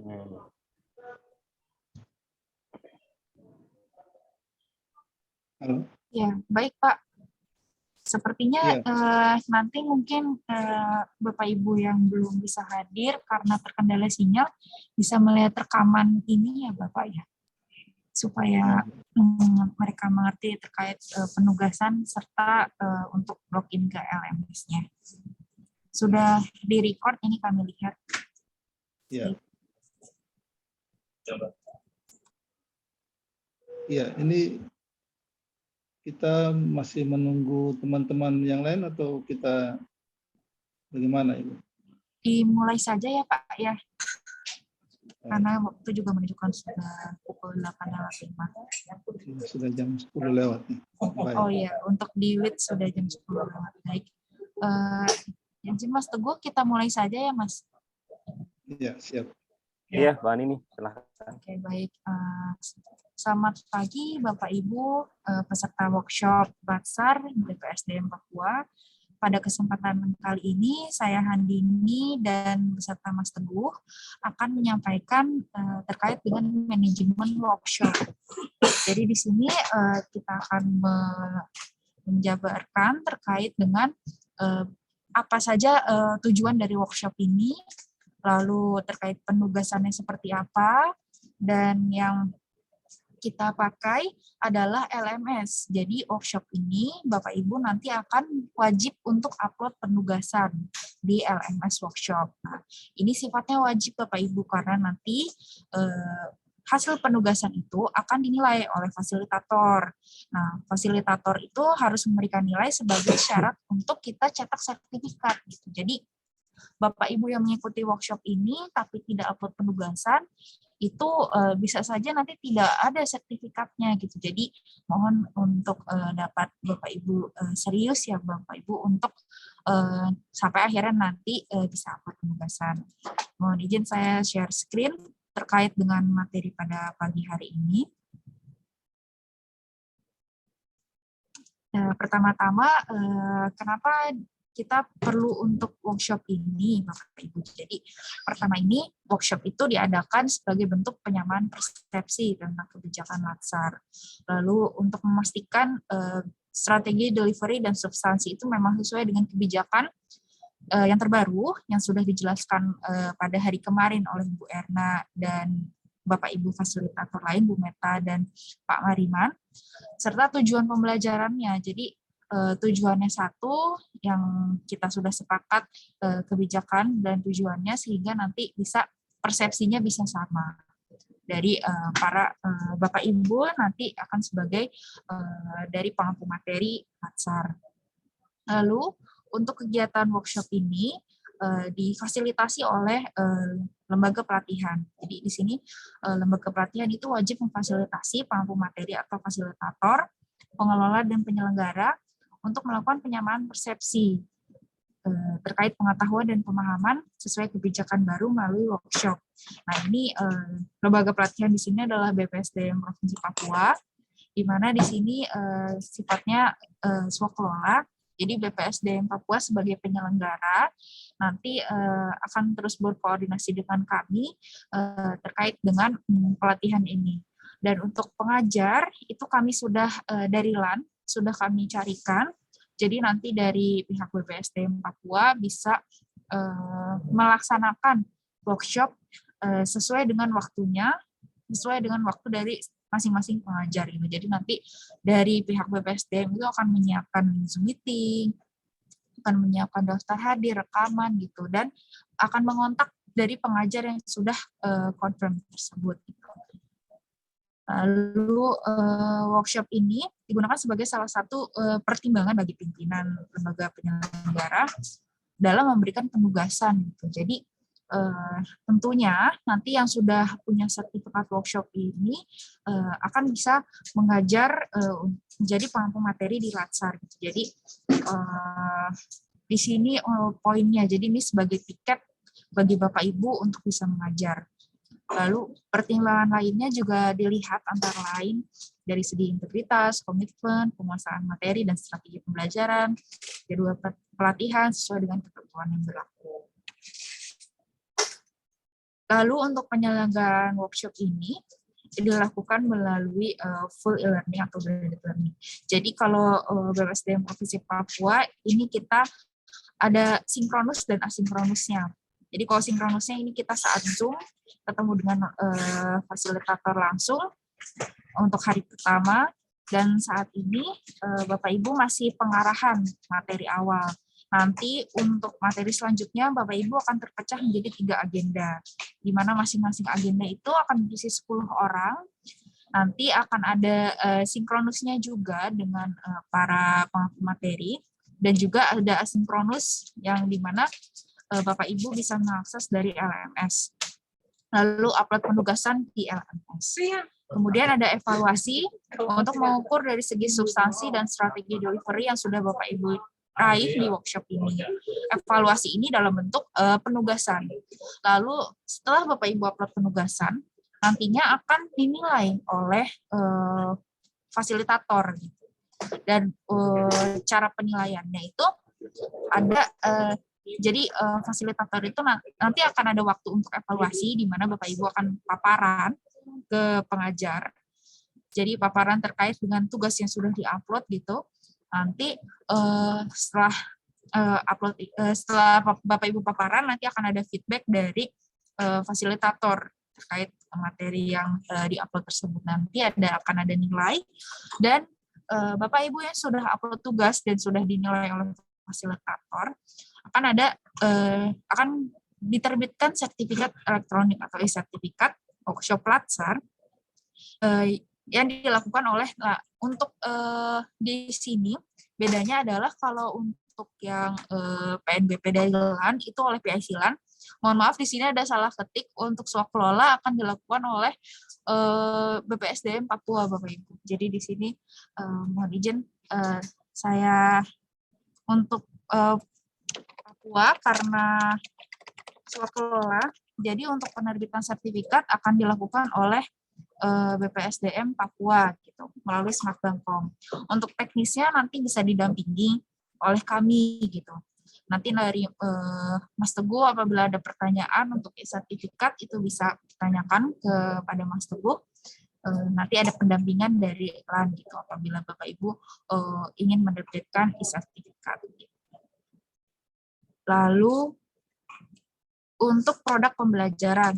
Halo. Ya, baik Pak. Sepertinya nanti mungkin Bapak Ibu yang belum bisa hadir karena terkendala sinyal bisa melihat rekaman ini ya Bapak ya, supaya mereka mengerti terkait penugasan serta untuk login ke LMS-nya. Sudah di-record, ini kami lihat. Ya. Ya, ini kita masih menunggu teman-teman yang lain atau kita bagaimana Ibu? Dimulai saja ya Pak ya. Karena waktu juga menunjukkan sudah pukul 8.05. Sudah jam 10 lewat. Oh iya, untuk di WIT sudah jam 10 lewat. Baik. Jadi Mas Teguh, kita mulai saja ya Mas. Iya, siap. Iya, Mbak Nini, silahkan. Oke, baik. Selamat pagi Bapak Ibu, peserta workshop Latsar BPSDM Papua. Pada kesempatan kali ini, saya Handini dan beserta Mas Teguh akan menyampaikan terkait dengan manajemen workshop. Jadi di sini kita akan menjabarkan terkait dengan apa saja tujuan dari workshop ini, lalu terkait penugasannya seperti apa, dan yang kita pakai adalah LMS. Jadi workshop ini Bapak Ibu nanti akan wajib untuk upload penugasan di LMS workshop. Nah, ini sifatnya wajib Bapak Ibu karena nanti hasil penugasan itu akan dinilai oleh fasilitator. Nah, fasilitator itu harus memberikan nilai sebagai syarat untuk kita cetak sertifikat. Gitu. Jadi Bapak Ibu yang mengikuti workshop ini tapi tidak upload penugasan, itu bisa saja nanti tidak ada sertifikatnya gitu. Jadi mohon untuk dapat Bapak Ibu serius ya Bapak Ibu untuk sampai akhirnya nanti bisa upload penugasan. Mohon izin saya share screen terkait dengan materi pada pagi hari ini. Pertama-tama, kenapa kita perlu untuk workshop ini, Bapak Ibu. Jadi pertama ini workshop itu diadakan sebagai bentuk penyamaan persepsi tentang kebijakan Latsar. Lalu untuk memastikan strategi delivery dan substansi itu memang sesuai dengan kebijakan yang terbaru yang sudah dijelaskan pada hari kemarin oleh Bu Erna dan Bapak Ibu fasilitator lain, Bu Meta dan Pak Mariman, serta tujuan pembelajarannya. Jadi tujuannya satu yang kita sudah sepakat kebijakan dan tujuannya sehingga nanti bisa persepsinya bisa sama dari para Bapak Ibu nanti akan sebagai dari pengampu materi Latsar. Lalu untuk kegiatan workshop ini difasilitasi oleh lembaga pelatihan. Jadi di sini lembaga pelatihan itu wajib memfasilitasi pengampu materi atau fasilitator, pengelola dan penyelenggara untuk melakukan penyamaan persepsi terkait pengetahuan dan pemahaman sesuai kebijakan baru melalui workshop. Nah ini lembaga pelatihan di sini adalah BPSDM Provinsi Papua, di mana di sini sifatnya swakelola. Jadi BPSDM Papua sebagai penyelenggara nanti akan terus berkoordinasi dengan kami terkait dengan pelatihan ini. Dan untuk pengajar itu kami sudah dari LAN sudah kami carikan. Jadi nanti dari pihak BPSDM Papua bisa melaksanakan workshop sesuai dengan waktunya, sesuai dengan waktu dari masing-masing pengajar ini. Jadi nanti dari pihak BPSDM itu akan menyiapkan Zoom meeting, akan menyiapkan daftar hadir, rekaman gitu, dan akan mengontak dari pengajar yang sudah confirm tersebut. Gitu. Lalu workshop ini digunakan sebagai salah satu pertimbangan bagi pimpinan lembaga penyelenggara dalam memberikan penugasan. Gitu. Jadi tentunya nanti yang sudah punya sertifikat workshop ini akan bisa mengajar menjadi pengampu materi di Latsar. Gitu. Jadi di sini poinnya. Jadi ini sebagai tiket bagi Bapak Ibu untuk bisa mengajar. Lalu pertimbangan lainnya juga dilihat antara lain dari segi integritas, komitmen, penguasaan materi, dan strategi pembelajaran, jadwal pelatihan sesuai dengan ketentuan yang berlaku. Lalu untuk penyelenggaraan workshop ini dilakukan melalui full e-learning atau blended learning. Jadi kalau BPSDM Provinsi Papua ini kita ada sinkronus dan asinkronusnya. Jadi kalau sinkronusnya ini kita saat Zoom ketemu dengan fasilitator langsung untuk hari pertama, dan saat ini Bapak Ibu masih pengarahan materi awal. Nanti untuk materi selanjutnya Bapak Ibu akan terpecah menjadi 3 agenda, di mana masing-masing agenda itu akan berisi 10 orang. Nanti akan ada sinkronusnya juga dengan para pengaku materi, dan juga ada asinkronus yang di mana Bapak Ibu bisa mengakses dari LMS. Lalu upload penugasan di LMS. Kemudian ada evaluasi untuk mengukur dari segi substansi dan strategi delivery yang sudah Bapak Ibu raih di workshop ini. Evaluasi ini dalam bentuk penugasan. Lalu setelah Bapak Ibu upload penugasan, nantinya akan dinilai oleh fasilitator. Dan cara penilaiannya itu ada, jadi fasilitator itu nanti akan ada waktu untuk evaluasi, di mana Bapak Ibu akan paparan ke pengajar. Jadi paparan terkait dengan tugas yang sudah diupload gitu. Nanti setelah setelah Bapak Ibu paparan, nanti akan ada feedback dari fasilitator terkait materi yang diupload tersebut. Nanti akan ada nilai, dan Bapak Ibu yang sudah upload tugas dan sudah dinilai oleh fasilitator akan diterbitkan sertifikat elektronik atau e-sertifikat workshop Latsar yang dilakukan oleh untuk di sini bedanya adalah kalau untuk yang PNBP Dailan itu oleh PIC LAN. Mohon maaf, di sini ada salah ketik. Untuk swaklola akan dilakukan oleh BPSDM Papua, Bapak Ibu. Jadi di sini mohon izin saya untuk Papua karena swaklola. Jadi untuk penerbitan sertifikat akan dilakukan oleh BPSDM Papua gitu melalui Smart Bangkom. Untuk teknisnya nanti bisa didampingi oleh kami gitu. Nanti dari Mas Teguh apabila ada pertanyaan untuk e-sertifikat itu bisa ditanyakan kepada Mas Teguh. Nanti ada pendampingan dari LAN gitu apabila Bapak Ibu ingin menerbitkan e-sertifikat. Lalu untuk produk pembelajaran.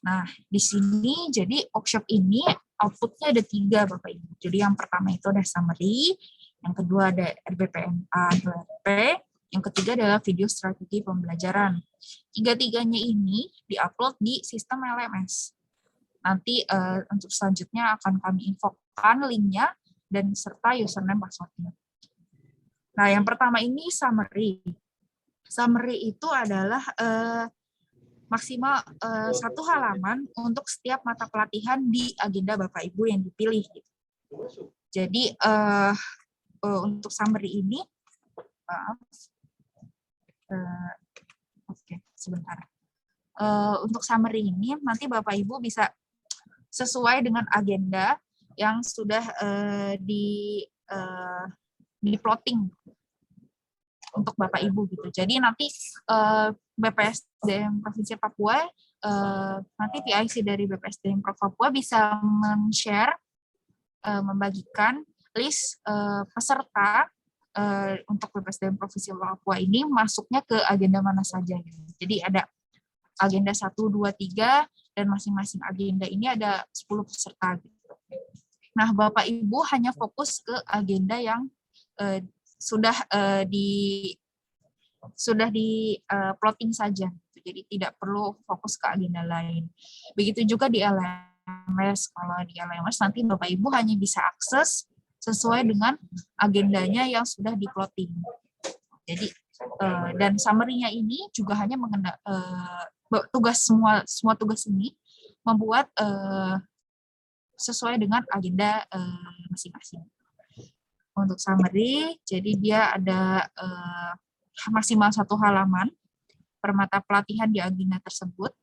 Nah, di sini jadi workshop ini outputnya ada 3 Bapak Ibu. Jadi yang pertama itu ada summary, yang kedua ada RBPMA RP, yang ketiga adalah video strategi pembelajaran. 3-tiganya ini diupload di sistem LMS. Nanti untuk selanjutnya akan kami infokan linknya dan serta username passwordnya. Nah, yang pertama ini summary. Summary itu adalah maksimal 1 halaman untuk setiap mata pelatihan di agenda Bapak Ibu yang dipilih. Jadi untuk summary ini, oke, sebentar. Untuk summary ini nanti Bapak Ibu bisa sesuai dengan agenda yang sudah di plotting untuk Bapak Ibu gitu. Jadi nanti BPSDM Provinsi Papua, nanti PIC dari BPSDM Provinsi Papua bisa men-share, membagikan list peserta untuk BPSDM Provinsi Papua ini masuknya ke agenda mana saja. Gitu. Jadi ada agenda 1, 2, 3, dan masing-masing agenda ini ada 10 peserta. Gitu. Nah, Bapak Ibu hanya fokus ke agenda yang sudah di plotting saja, jadi tidak perlu fokus ke agenda lain. Begitu juga di LMS. Kalau di LMS nanti Bapak Ibu hanya bisa akses sesuai dengan agendanya yang sudah di plotting. Jadi dan summary-nya ini juga hanya tugas semua tugas ini membuat sesuai dengan agenda masing-masing. Untuk summary, jadi dia ada maksimal 1 halaman per mata pelatihan di agenda tersebut,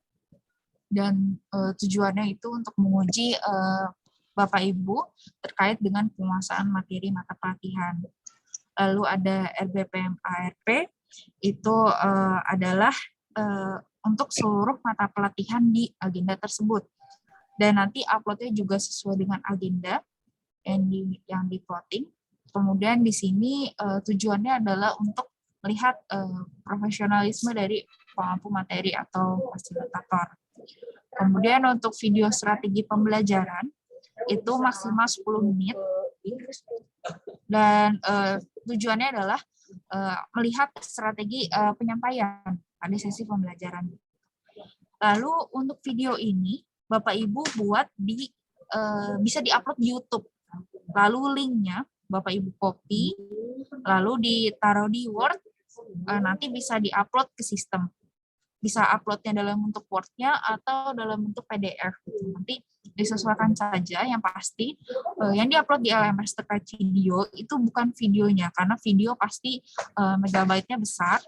dan tujuannya itu untuk menguji Bapak Ibu terkait dengan penguasaan materi mata pelatihan. Lalu ada RBPM ARP, itu adalah untuk seluruh mata pelatihan di agenda tersebut. Dan nanti uploadnya juga sesuai dengan agenda yang di plotting. Kemudian di sini tujuannya adalah untuk melihat profesionalisme dari pemampu materi atau fasilitator. Kemudian untuk video strategi pembelajaran itu maksimal 10 menit dan tujuannya adalah melihat strategi penyampaian pada sesi pembelajaran. Lalu untuk video ini Bapak Ibu buat bisa diupload di YouTube. Lalu linknya Bapak Ibu copy, lalu ditaruh di Word, nanti bisa diupload ke sistem. Bisa uploadnya dalam bentuk Word-nya atau dalam bentuk PDF. Nanti disesuaikan saja, yang pasti yang diupload di LMS terkait video itu bukan videonya, karena video pasti megabyte-nya besar.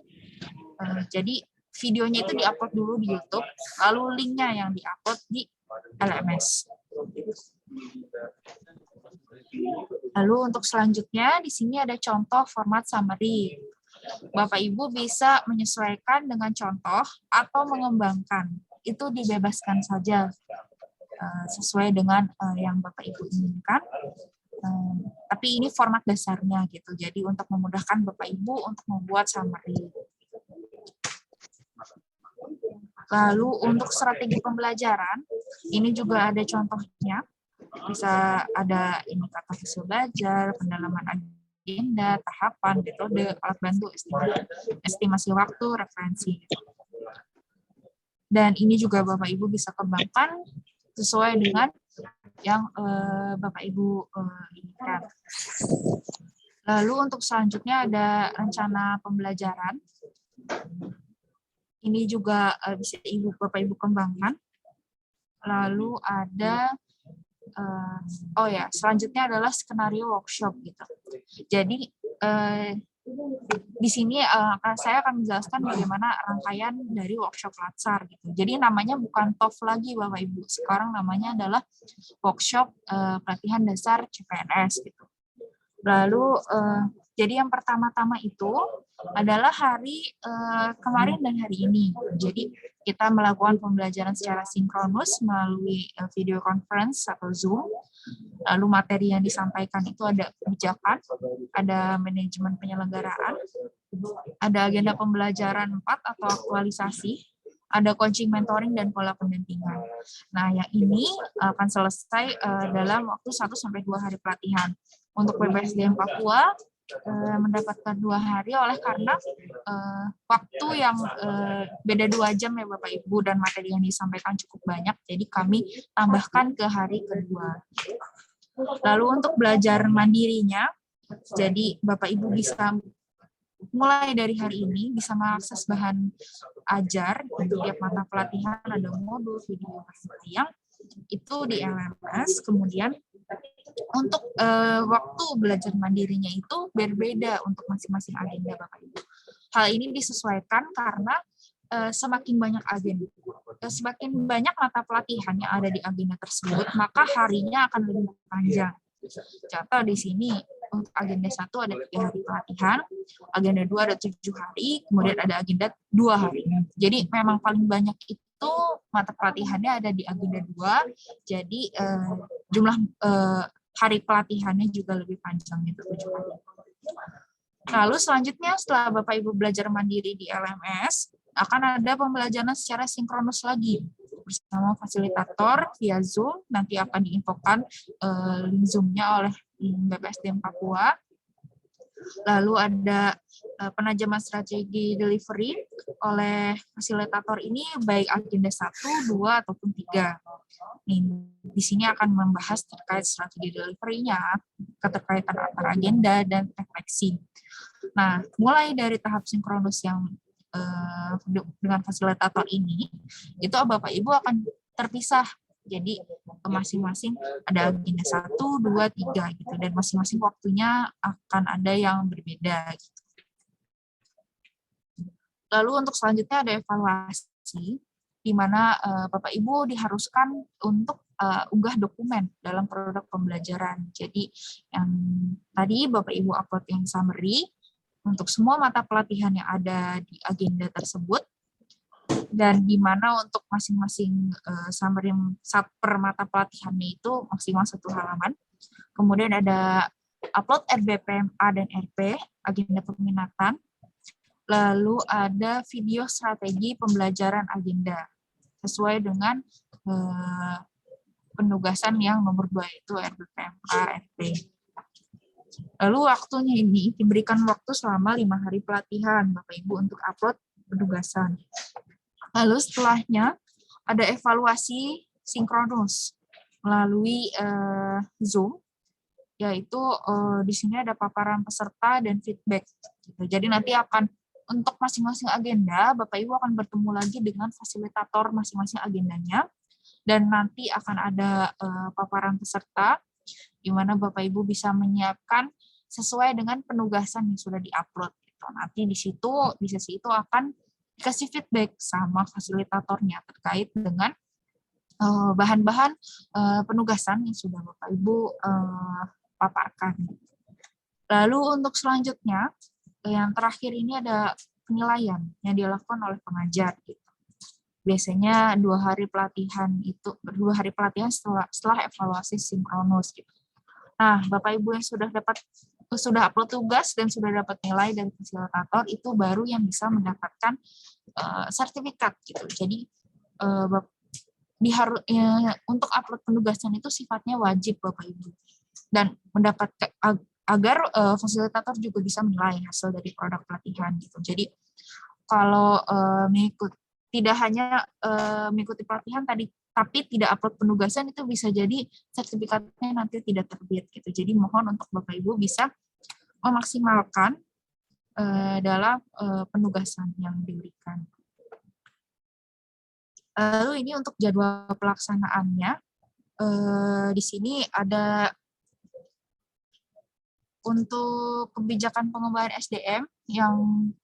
Jadi videonya itu diupload dulu di YouTube, lalu linknya yang diupload di LMS. Lalu untuk selanjutnya di sini ada contoh format summary. Bapak Ibu bisa menyesuaikan dengan contoh atau mengembangkan. Itu dibebaskan saja sesuai dengan yang Bapak Ibu inginkan. Tapi ini format dasarnya gitu. Jadi untuk memudahkan Bapak Ibu untuk membuat summary. Lalu untuk strategi pembelajaran, ini juga ada contohnya. Bisa ada indikator hasil belajar, pendalaman agenda, tahapan, metode, alat bantu, estimasi waktu, referensi. Dan ini juga Bapak Ibu bisa kembangkan sesuai dengan yang Bapak Ibu inginkan. Lalu untuk selanjutnya ada rencana pembelajaran. Ini juga bisa Bapak Ibu kembangkan. Lalu ada selanjutnya adalah skenario workshop gitu. Jadi di sini saya akan menjelaskan bagaimana rangkaian dari workshop Latsar gitu. Jadi namanya bukan TOF lagi Bapak Ibu. Sekarang namanya adalah workshop pelatihan dasar CPNS gitu. Lalu jadi yang pertama-tama itu adalah hari kemarin dan hari ini. Jadi kita melakukan pembelajaran secara sinkronus melalui video conference atau Zoom. Lalu materi yang disampaikan itu ada kebijakan, ada manajemen penyelenggaraan, ada agenda pembelajaran 4 atau aktualisasi, ada coaching, mentoring, dan pola pendampingan. Nah, yang ini akan selesai dalam waktu 1-2 hari pelatihan. Untuk PPSDM Papua mendapatkan 2 hari oleh karena waktu yang beda 2 jam ya Bapak Ibu, dan materi yang disampaikan cukup banyak, jadi kami tambahkan ke hari kedua. Lalu untuk belajar mandirinya, jadi Bapak Ibu bisa mulai dari hari ini bisa mengakses bahan ajar di tiap mata pelatihan, ada modul, video, yang itu di LMS. Kemudian untuk waktu belajar mandirinya itu berbeda untuk masing-masing agenda Bapak Ibu. Hal ini disesuaikan karena semakin banyak agenda, semakin banyak mata pelatihan yang ada di agenda tersebut, maka harinya akan lebih panjang. Contoh di sini untuk agenda 1 ada 3 hari pelatihan, agenda 2 ada 7 hari, kemudian ada agenda 2 hari. Jadi memang paling banyak itu mata pelatihannya ada di agenda 2, jadi jumlah hari pelatihannya juga lebih panjang itu 7 hari. Lalu selanjutnya setelah Bapak Ibu belajar mandiri di LMS, akan ada pembelajaran secara sinkronus lagi bersama fasilitator via Zoom. Nanti akan diinfokan link Zoom-nya oleh BPSDM Papua. Lalu ada penajaman strategi delivery oleh fasilitator ini baik agenda 1, 2, ataupun 3. Nih, di sini akan membahas terkait strategi delivery-nya, keterkaitan antara agenda dan refleksi. Nah, mulai dari tahap sinkronus yang dengan fasilitator ini, itu Bapak Ibu akan terpisah. Jadi masing-masing ada agenda 1, 2, 3 gitu, dan masing-masing waktunya akan ada yang berbeda gitu. Lalu untuk selanjutnya ada evaluasi, di mana Bapak Ibu diharuskan untuk unggah dokumen dalam produk pembelajaran. Jadi yang tadi Bapak Ibu upload yang summary untuk semua mata pelatihan yang ada di agenda tersebut. dan di mana untuk masing-masing summary per mata pelatihannya itu maksimal 1 halaman. Kemudian ada upload RBPMA dan RP, agenda peminatan. Lalu ada video strategi pembelajaran agenda sesuai dengan penugasan yang nomor 2 itu RBPMA, RP. Lalu waktunya ini diberikan waktu selama 5 hari pelatihan Bapak Ibu untuk upload penugasan. Lalu setelahnya ada evaluasi sinkronus melalui Zoom, yaitu di sini ada paparan peserta dan feedback. Gitu. Jadi nanti akan untuk masing-masing agenda, Bapak Ibu akan bertemu lagi dengan fasilitator masing-masing agendanya, dan nanti akan ada paparan peserta, di mana Bapak Ibu bisa menyiapkan sesuai dengan penugasan yang sudah diupload. Gitu. Nanti di sesi itu akan dikasih feedback sama fasilitatornya terkait dengan bahan-bahan penugasan yang sudah Bapak Ibu paparkan. Lalu untuk selanjutnya, yang terakhir ini ada penilaian yang dilakukan oleh pengajar. Gitu. Biasanya 2 hari pelatihan setelah evaluasi sinkronus. Gitu. Nah, Bapak Ibu yang sudah upload tugas dan sudah dapat nilai dari fasilitator itu baru yang bisa mendapatkan sertifikat. Gitu. Jadi untuk upload penugasan itu sifatnya wajib Bapak Ibu, dan mendapatkan agar fasilitator juga bisa menilai hasil dari produk pelatihan gitu. Jadi kalau tidak hanya mengikuti pelatihan tadi tapi tidak upload penugasan, itu bisa jadi sertifikatnya nanti tidak terbit gitu. Jadi mohon untuk Bapak Ibu bisa memaksimalkan dalam penugasan yang diberikan. Lalu ini untuk jadwal pelaksanaannya, di sini ada untuk kebijakan pengembangan SDM yang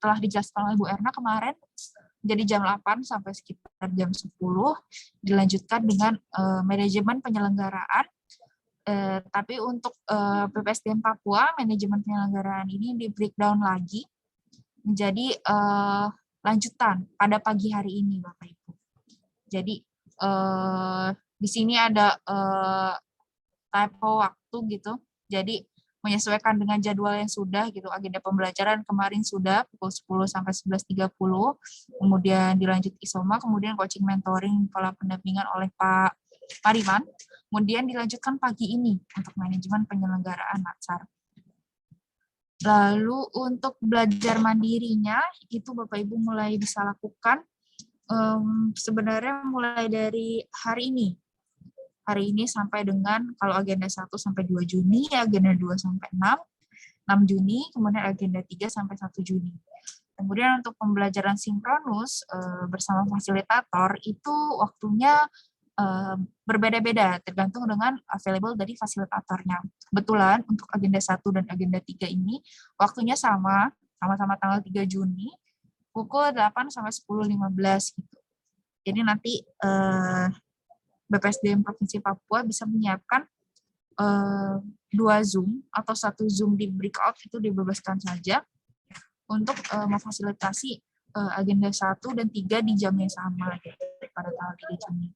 telah dijelaskan oleh Bu Erna kemarin, jadi jam 8 sampai sekitar jam 10, dilanjutkan dengan manajemen penyelenggaraan. Tapi untuk PPSDM Papua, manajemen penyelenggaraan ini di breakdown lagi menjadi lanjutan pada pagi hari ini, Bapak Ibu. Jadi di sini ada typo waktu gitu. Jadi menyesuaikan dengan jadwal yang sudah gitu. Agenda pembelajaran kemarin sudah pukul 10 sampai 11.30. Kemudian dilanjut ISOMA, kemudian coaching mentoring pola pendampingan oleh Pak Mariman. Kemudian dilanjutkan pagi ini untuk manajemen penyelenggaraan Natsar. Lalu untuk belajar mandirinya itu Bapak Ibu mulai bisa lakukan sebenarnya mulai dari hari ini sampai dengan kalau agenda 1 sampai 2 Juni, agenda 2 sampai 6 Juni, kemudian agenda 3 sampai 1 Juni. Kemudian untuk pembelajaran sinkronus bersama fasilitator itu waktunya berbeda-beda tergantung dengan available dari fasilitatornya. Kebetulan untuk agenda 1 dan agenda 3 ini waktunya sama-sama tanggal 3 Juni pukul 8 sampai 10.15 gitu. Jadi nanti BPSDM Provinsi Papua bisa menyiapkan 2 Zoom atau 1 Zoom di breakout itu dibebaskan saja untuk memfasilitasi agenda 1 dan 3 di jam yang sama gitu, pada tanggal 3 Juni.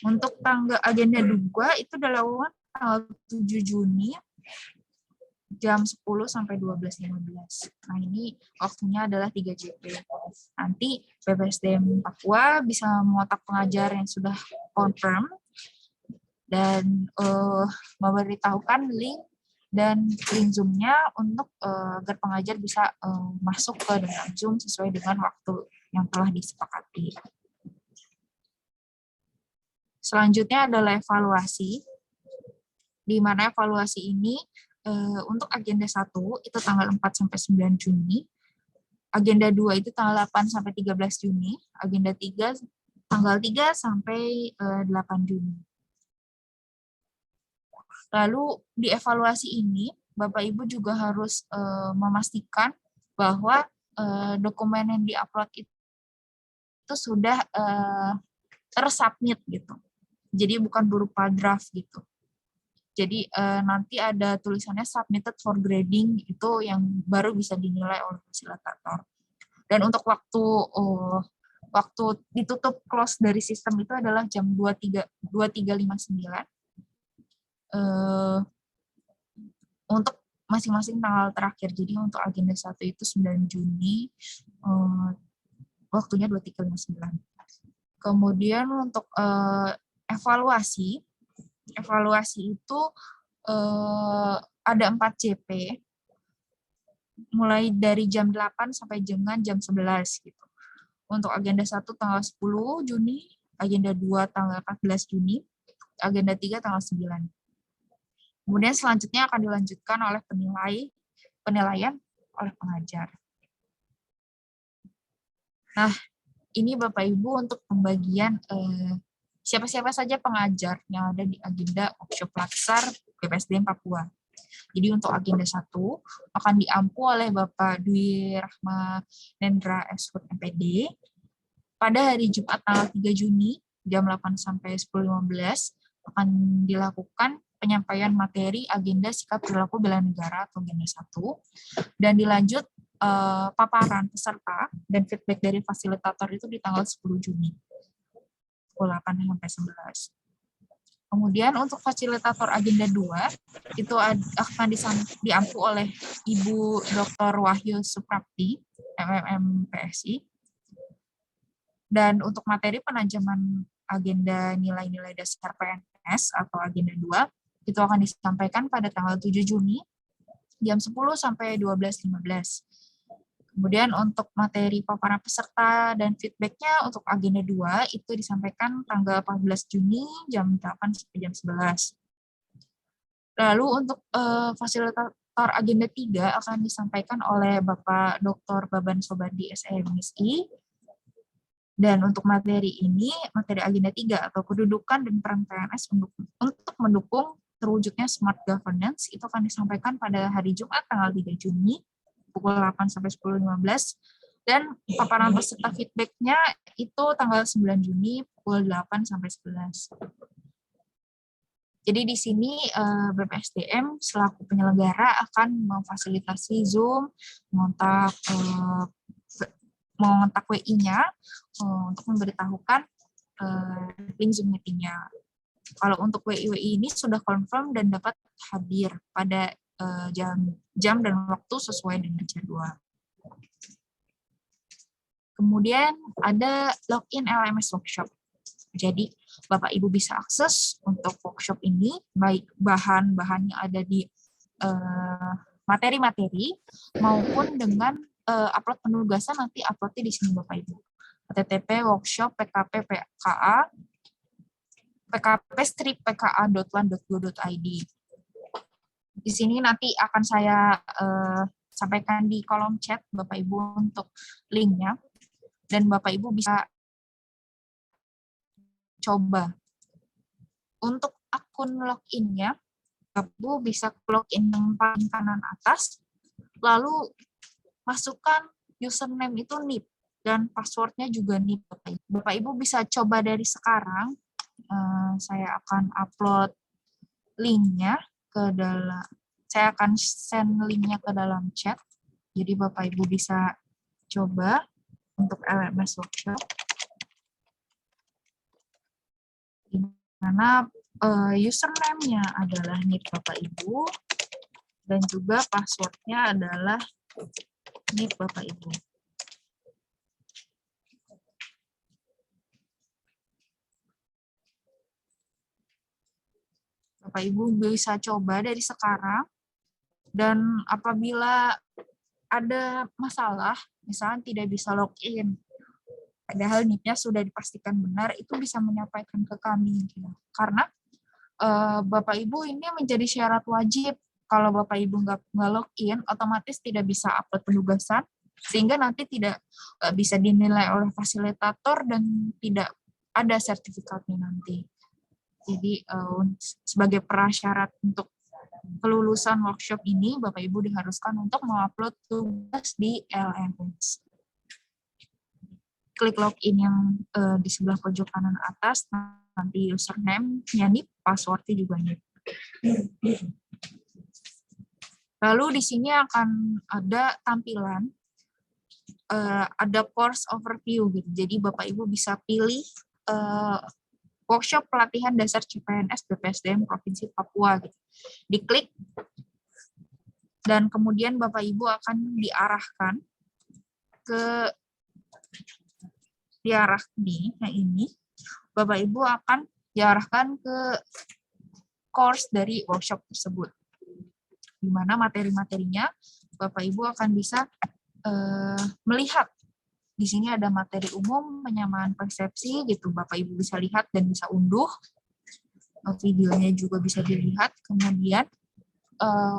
Untuk agenda 2 itu dilakukan tanggal 7 Juni jam 10 sampai 12.15. Nah, ini waktunya adalah 3 JP. Nanti BPSDM Papua bisa mengotak pengajar yang sudah confirm dan memberitahukan link Zoom-nya untuk agar pengajar bisa masuk ke dalam Zoom sesuai dengan waktu yang telah disepakati. Selanjutnya adalah evaluasi, di mana evaluasi ini untuk agenda 1 itu tanggal 4 sampai 9 Juni, agenda 2 itu tanggal 8 sampai 13 Juni, agenda 3 tanggal 3 sampai 8 Juni. Lalu di evaluasi ini, Bapak Ibu juga harus memastikan bahwa dokumen yang diupload itu sudah tersubmit gitu. Jadi bukan berupa draft gitu. Jadi nanti ada tulisannya submitted for grading, itu yang baru bisa dinilai oleh fasilitator. Dan untuk waktu waktu ditutup close dari sistem itu adalah jam 23.59. Untuk masing-masing tanggal terakhir. Jadi untuk agenda 1 itu 9 Juni, waktunya 23.59. Kemudian untuk evaluasi itu ada 4 CP, mulai dari jam 8 sampai dengan jam 11 gitu. Untuk agenda 1 tanggal 10 Juni, agenda 2 tanggal 14 Juni, agenda 3 tanggal 9. Kemudian selanjutnya akan dilanjutkan oleh penilaian oleh pengajar. Nah, ini Bapak Ibu untuk pembagian siapa-siapa saja pengajar yang ada di agenda workshop Laksar BPSDM Papua. Jadi untuk agenda 1 akan diampu oleh Bapak Dwi Rahmanendra Eshut MPD pada hari Jumat tanggal 3 Juni jam 8 sampai 10.15 akan dilakukan penyampaian materi agenda sikap perilaku bela negara atau agenda 1 dan dilanjut paparan peserta dan feedback dari fasilitator itu di tanggal 10 Juni pukul 8 sampai 11. Kemudian untuk fasilitator agenda 2 itu akan diampu oleh Ibu Dr. Wahyu Suprapti, MMM PSI. Dan untuk materi penajaman agenda nilai-nilai dasar PNS atau agenda 2 itu akan disampaikan pada tanggal 7 Juni jam 10 sampai 12.15. Kemudian untuk materi paparan peserta dan feedbacknya untuk agenda 2 itu disampaikan tanggal 14 Juni jam 8 sampai jam 11. Lalu untuk fasilitator agenda 3 akan disampaikan oleh Bapak Dr. Baban Sobardi SMSI. Dan untuk materi ini, materi agenda 3 atau kedudukan dan peran PNS untuk mendukung terwujudnya smart governance itu akan disampaikan pada hari Jumat tanggal 3 Juni pukul 8 sampai 10.15 dan paparan peserta feedbacknya itu tanggal 9 Juni pukul 8 sampai 11. Jadi di sini BPSDM selaku penyelenggara akan memfasilitasi Zoom, mengontak WI-nya untuk memberitahukan link Zoom meeting-nya. Kalau untuk WI ini sudah confirm dan dapat hadir pada jam dan waktu sesuai dengan jadwal. Kemudian ada login LMS workshop. Jadi Bapak Ibu bisa akses untuk workshop ini, baik bahan-bahan yang ada di materi-materi maupun dengan upload penugasan nanti uploadnya di sini Bapak Ibu. http workshop pkp-pka.1.go.id. Di sini nanti akan saya sampaikan di kolom chat Bapak Ibu untuk linknya dan Bapak Ibu bisa coba. Untuk akun login-nya, Bapak Ibu bisa login yang paling kanan atas, lalu masukkan username itu NIP dan passwordnya juga NIP. Bapak Ibu bisa coba dari sekarang. Saya akan upload linknya ke dalam. Saya akan send linknya ke dalam chat. Jadi Bapak Ibu bisa coba untuk LMS workshop. Di mana username-nya adalah NIP Bapak Ibu dan juga password-nya adalah NIP Bapak Ibu. Bapak Ibu bisa coba dari sekarang dan apabila ada masalah, misalnya tidak bisa login, padahal NIP-nya sudah dipastikan benar, itu bisa menyampaikan ke kami. Karena Bapak Ibu ini menjadi syarat wajib. Kalau Bapak Ibu nggak login, otomatis tidak bisa upload penugasan, sehingga nanti tidak bisa dinilai oleh fasilitator dan tidak ada sertifikatnya nanti. Jadi sebagai prasyarat untuk kelulusan workshop ini, Bapak Ibu diharuskan untuk mengupload tugas di LMS. Klik login yang di sebelah pojok kanan atas, nanti username-nya NIP, password-nya juga NIP. Lalu di sini akan ada tampilan ada course overview gitu. Jadi Bapak Ibu bisa pilih workshop pelatihan dasar CPNS BPSDM Provinsi Papua gitu. Diklik dan kemudian Bapak Ibu akan diarahkan ke yang ini. Bapak Ibu akan diarahkan ke course dari workshop tersebut. Di mana materi-materinya Bapak Ibu akan bisa melihat. Di sini ada materi umum, penyamaan persepsi gitu. Bapak Ibu bisa lihat dan bisa unduh. Videonya juga bisa dilihat. Kemudian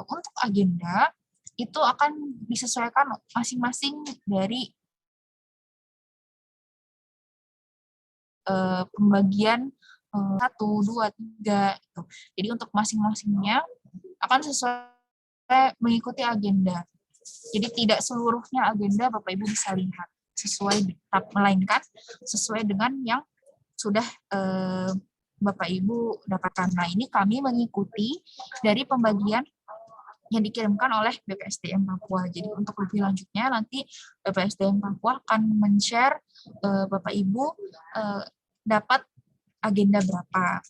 untuk agenda itu akan disesuaikan masing-masing dari pembagian 1, 2, 3 gitu. Jadi untuk masing-masingnya akan sesuai mengikuti agenda. Jadi tidak seluruhnya agenda Bapak Ibu bisa lihat sesuai, melainkan sesuai dengan yang sudah Bapak Ibu dapatkan. Nah, ini kami mengikuti dari pembagian yang dikirimkan oleh BPSDM Papua. Jadi untuk lebih lanjutnya nanti BPSDM Papua akan men-share Bapak Ibu dapat agenda berapa.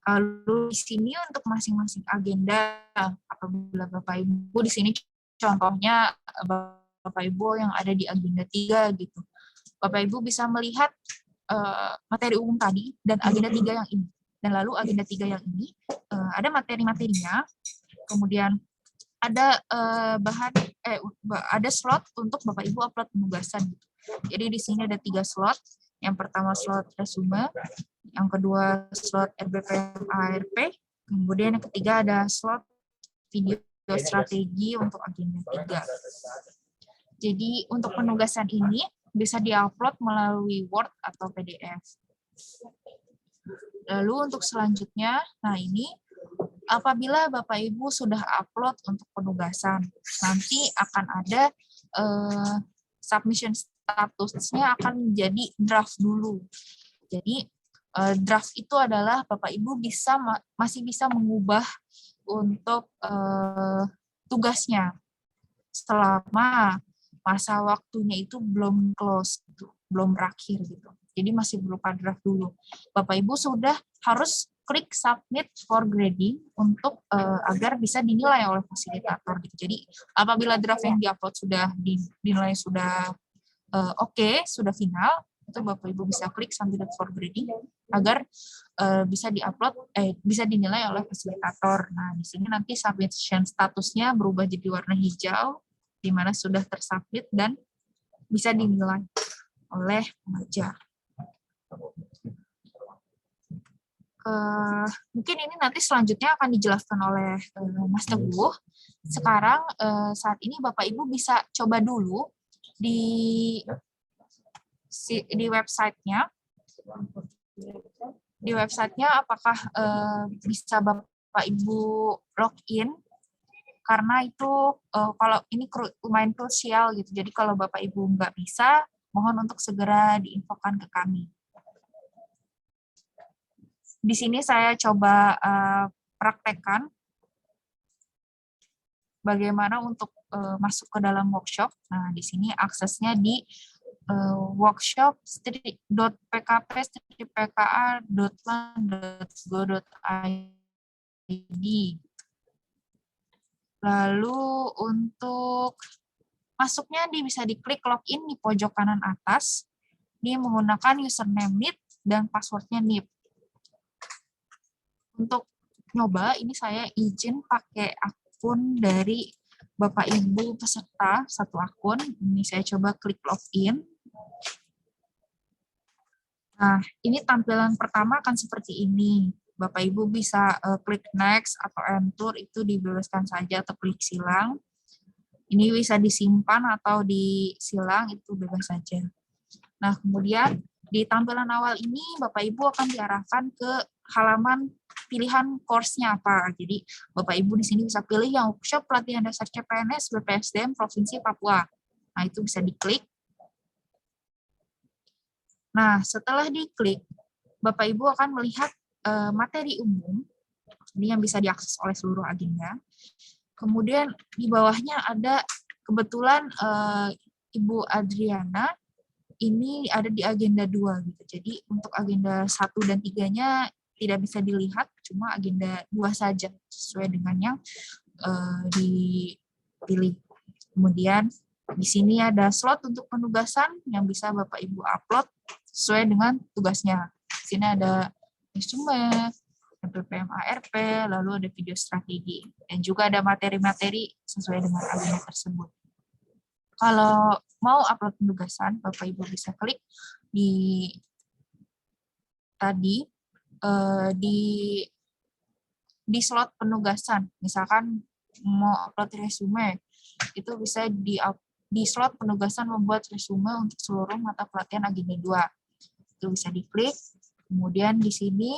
Lalu di sini untuk masing-masing agenda, apabila Bapak Ibu di sini contohnya Bapak Ibu yang ada di agenda 3 gitu. Bapak Ibu bisa melihat materi umum tadi dan agenda 3 yang ini. Dan lalu agenda 3 yang ini ada materi-materinya, kemudian ada ada slot untuk Bapak Ibu upload penugasan. Jadi di sini ada 3 slot. Yang pertama slot resume, yang kedua slot RBPM ARP, kemudian yang ketiga ada slot video strategi untuk agenda 3. Jadi untuk penugasan ini bisa diupload melalui Word atau PDF. Lalu untuk selanjutnya, nah ini apabila Bapak Ibu sudah upload untuk penugasan, nanti akan ada submission statusnya akan menjadi draft dulu. Jadi draft itu adalah Bapak Ibu masih bisa mengubah untuk tugasnya selama masa waktunya itu belum close, gitu, belum berakhir gitu. Jadi masih berupa draft dulu. Bapak Ibu sudah harus klik submit for grading untuk agar bisa dinilai oleh fasilitator gitu. Jadi apabila draft yang diupload sudah dinilai sudah oke, sudah final, itu Bapak Ibu bisa klik submit for grading agar bisa diupload bisa dinilai oleh fasilitator. Nah, di sini nanti submission statusnya berubah jadi warna hijau di mana sudah tersubmit dan bisa dinilai oleh pengajar. Mungkin ini nanti selanjutnya akan dijelaskan oleh Mas Teguh. Sekarang saat ini Bapak Ibu bisa coba dulu di websitenya. Di websitenya apakah bisa Bapak Ibu login? Karena itu kalau ini lumayan krusial gitu. Jadi kalau Bapak Ibu nggak bisa, mohon untuk segera diinfokan ke kami. Di sini saya coba praktekkan bagaimana untuk masuk ke dalam workshop. Nah, di sini aksesnya di workshop.pkp.pka.lan.go.id. Lalu untuk masuknya bisa diklik login di pojok kanan atas. Ini menggunakan username NIP dan passwordnya NIP. Untuk nyoba, ini saya izin pakai akun dari Bapak Ibu peserta, satu akun. Ini saya coba klik login. Nah, ini tampilan pertama akan seperti ini. Bapak Ibu bisa klik next atau enter, itu dibebaskan saja, atau klik silang. Ini bisa disimpan atau disilang, itu bebas saja. Nah, kemudian di tampilan awal ini Bapak Ibu akan diarahkan ke halaman pilihan course-nya apa. Jadi Bapak Ibu di sini bisa pilih yang workshop pelatihan dasar CPNS BPSDM Provinsi Papua. Nah, itu bisa diklik. Nah, setelah diklik, Bapak Ibu akan melihat materi umum, ini yang bisa diakses oleh seluruh agenda. Kemudian di bawahnya ada kebetulan Ibu Adriana ini ada di agenda 2 gitu. Jadi untuk agenda 1 dan 3-nya tidak bisa dilihat, cuma agenda 2 saja sesuai dengan yang dipilih. Kemudian di sini ada slot untuk penugasan yang bisa Bapak Ibu upload sesuai dengan tugasnya. Di sini ada resume, PPM ARP, lalu ada video strategi, dan juga ada materi-materi sesuai dengan agenda tersebut. Kalau mau upload penugasan, Bapak Ibu bisa klik di tadi di slot penugasan. Misalkan mau upload resume, itu bisa di slot penugasan membuat resume untuk seluruh mata pelatihan agenda 2. Itu bisa diklik. Kemudian di sini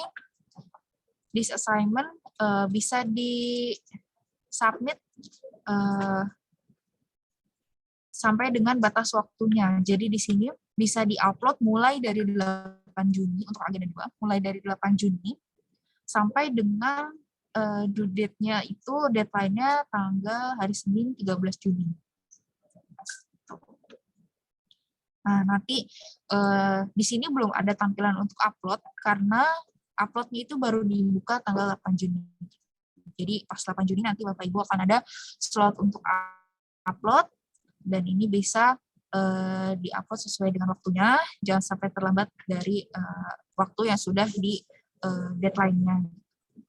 this assignment bisa di submit sampai dengan batas waktunya. Jadi di sini bisa diupload mulai dari 8 Juni untuk agenda 2, mulai dari 8 Juni sampai dengan due date-nya itu deadline-nya tanggal hari Senin 13 Juni. Nah, nanti di sini belum ada tampilan untuk upload karena upload-nya itu baru dibuka tanggal 8 Juni. Jadi pas 8 Juni nanti Bapak Ibu akan ada slot untuk upload, dan ini bisa di-upload sesuai dengan waktunya, jangan sampai terlambat dari waktu yang sudah di deadline-nya.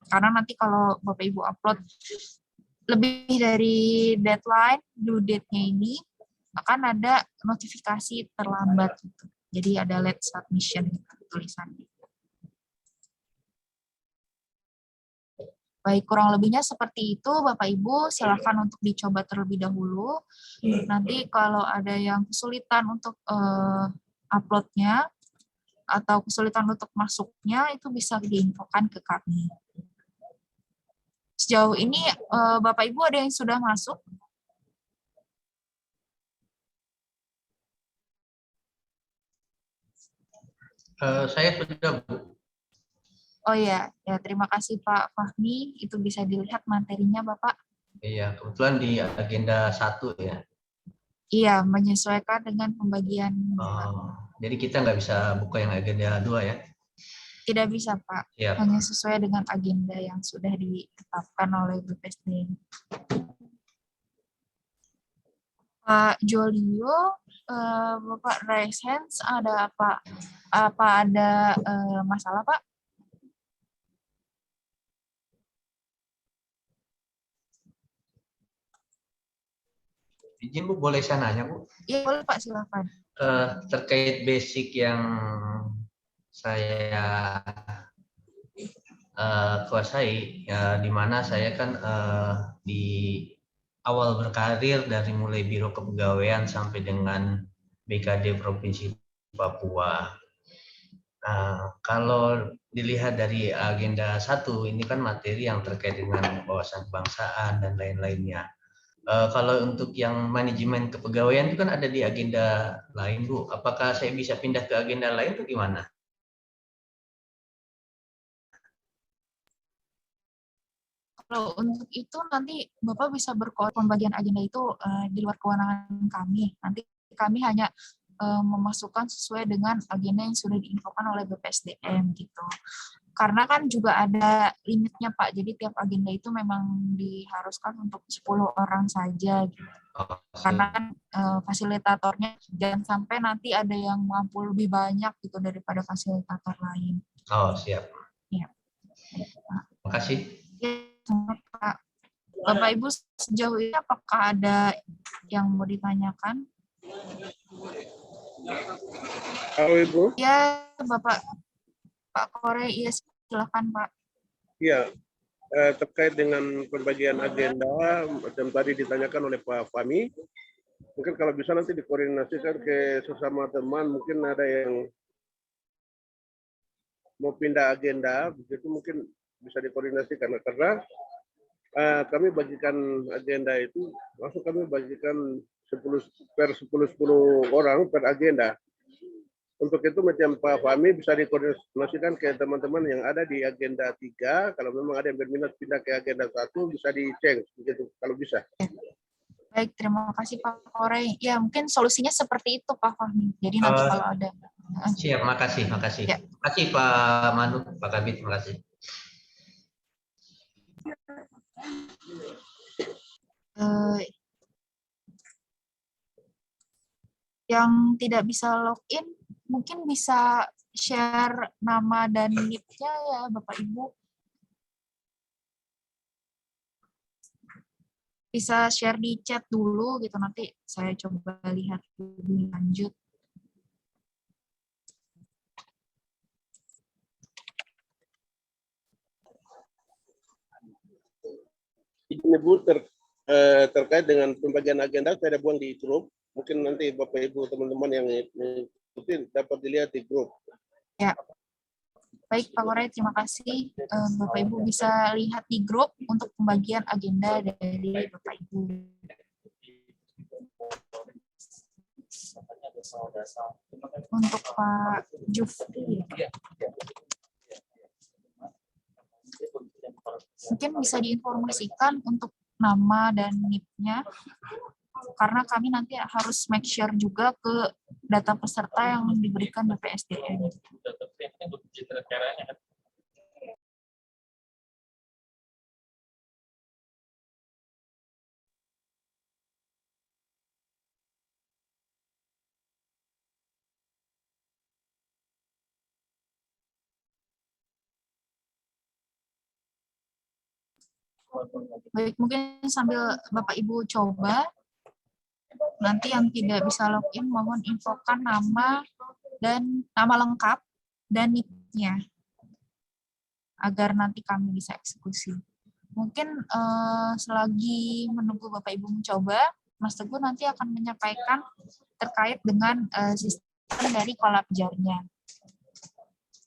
Karena nanti kalau Bapak Ibu upload lebih dari deadline, due date-nya ini, akan ada notifikasi terlambat. Gitu. Jadi ada late submission tulisannya. Baik, kurang lebihnya seperti itu, Bapak Ibu. Silakan untuk dicoba terlebih dahulu. Nanti kalau ada yang kesulitan untuk upload-nya atau kesulitan untuk masuknya, itu bisa diinfokan ke kami. Sejauh ini, Bapak Ibu ada yang sudah masuk? Saya sudah, Bu. Oh ya, terima kasih Pak Fahmi. Itu bisa dilihat materinya, Bapak. Iya, kebetulan di agenda 1 ya. Iya, menyesuaikan dengan pembagian. Jadi kita nggak bisa buka yang agenda 2 ya? Tidak bisa, Pak. Siap. Hanya sesuai dengan agenda yang sudah ditetapkan oleh BPSD. Pak Jolio, Bapak raise hands, ada apa? Apa ada masalah, Pak? Izin Bu, boleh saya nanya Bu? Iya, boleh Pak, silakan. Terkait basic yang saya kuasai, ya, di mana saya kan di awal berkarir dari mulai Biro Kepegawaian sampai dengan BKD Provinsi Papua. Nah, kalau dilihat dari agenda 1, ini kan materi yang terkait dengan wawasan kebangsaan dan lain-lainnya. Kalau untuk yang manajemen kepegawaian itu kan ada di agenda lain, Bu. Apakah saya bisa pindah ke agenda lain atau gimana? Kalau untuk itu nanti Bapak bisa berkoordinasi, pembagian agenda itu di luar kewenangan kami. Nanti kami hanya memasukkan sesuai dengan agenda yang sudah diinfokan oleh BPSDM gitu. Karena kan juga ada limitnya Pak, jadi tiap agenda itu memang diharuskan untuk 10 orang saja gitu. Karena kan fasilitatornya jangan sampai nanti ada yang mampu lebih banyak gitu daripada fasilitator lain. Oh, siap. Ya. Terima kasih. Ya, Pak. Bapak Ibu sejauh ini apakah ada yang mau ditanyakan? Halo Ibu. Ya, Bapak Pak Kore, iya silakan Pak. Iya, terkait dengan pembagian agenda yang tadi ditanyakan oleh Pak Fahmi, mungkin kalau bisa nanti dikoordinasikan ke sesama teman, mungkin ada yang mau pindah agenda, begitu mungkin bisa dikoordinasikan karena kami bagikan agenda itu, langsung kami bagikan 10 per 10 orang per agenda. Untuk itu macam Pak Fahmi bisa dikoordinasikan ke teman-teman yang ada di agenda 3. Kalau memang ada yang berminat pindah ke agenda 1, bisa di-change begitu kalau bisa. Baik, terima kasih Pak Korey. Ya, mungkin solusinya seperti itu Pak Fahmi. Jadi nanti kalau ada Siap, makasih. Ya. Makasih Pak Manu, Pak Kabit, terima kasih. Yang tidak bisa login mungkin bisa share nama dan NIP-nya ya Bapak Ibu. Bisa share di chat dulu gitu, nanti saya coba lihat lebih lanjut. Ini Bu, terkait dengan pembagian agenda saya ada buang di grup. Mungkin nanti Bapak Ibu teman-teman yang mungkin dapat dilihat di grup. Ya. Baik Pak Korey, terima kasih. Bapak Ibu bisa lihat di grup untuk pembagian agenda dari Bapak Ibu. Untuk Pak Jufri, mungkin bisa diinformasikan untuk nama dan NIP-nya, karena kami nanti harus make sure juga ke data peserta yang diberikan BPSDM. Baik, mungkin sambil Bapak Ibu coba, nanti yang tidak bisa login mohon infokan nama dan nama lengkap dan NIP-nya agar nanti kami bisa eksekusi. Mungkin selagi menunggu Bapak Ibu mencoba, Mas Teguh nanti akan menyampaikan terkait dengan sistem dari Collabjar-nya.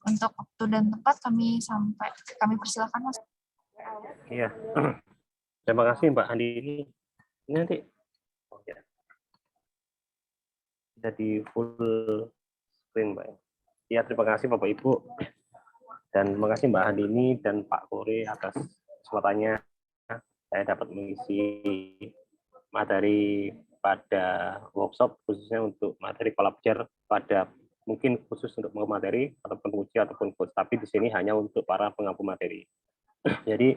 Untuk waktu dan tempat kami persilakan Mas. Iya. Terima kasih Mbak Andi ini. Ini nanti jadi full screen Mbak. Ya, terima kasih Bapak Ibu. Dan terima kasih Mbak Andi ini dan Pak Korey atas kesempatannya saya dapat mengisi materi pada workshop khususnya untuk materi Collabjar pada mungkin khusus untuk materi ataupun penguji ataupun coach, tapi di sini hanya untuk para pengampu materi. Jadi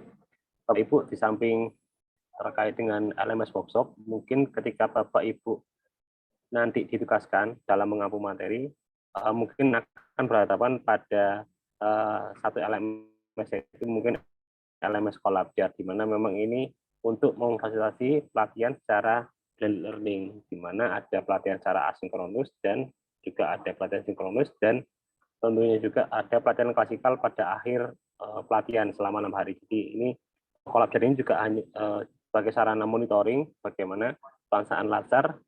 Bapak Ibu di samping terkait dengan LMS workshop, mungkin ketika Bapak Ibu nanti ditugaskan dalam mengampu materi, mungkin akan berhadapan pada satu LMS, itu mungkin LMS Collabjar, di mana memang ini untuk memfasilitasi pelatihan secara learning, di mana ada pelatihan secara asinkronus dan juga ada pelatihan sinkronus, dan tentunya juga ada pelatihan klasikal pada akhir pelatihan selama 6 hari. Jadi ini Collabjar ini juga hanya sebagai sarana monitoring bagaimana pelaksanaan Lazar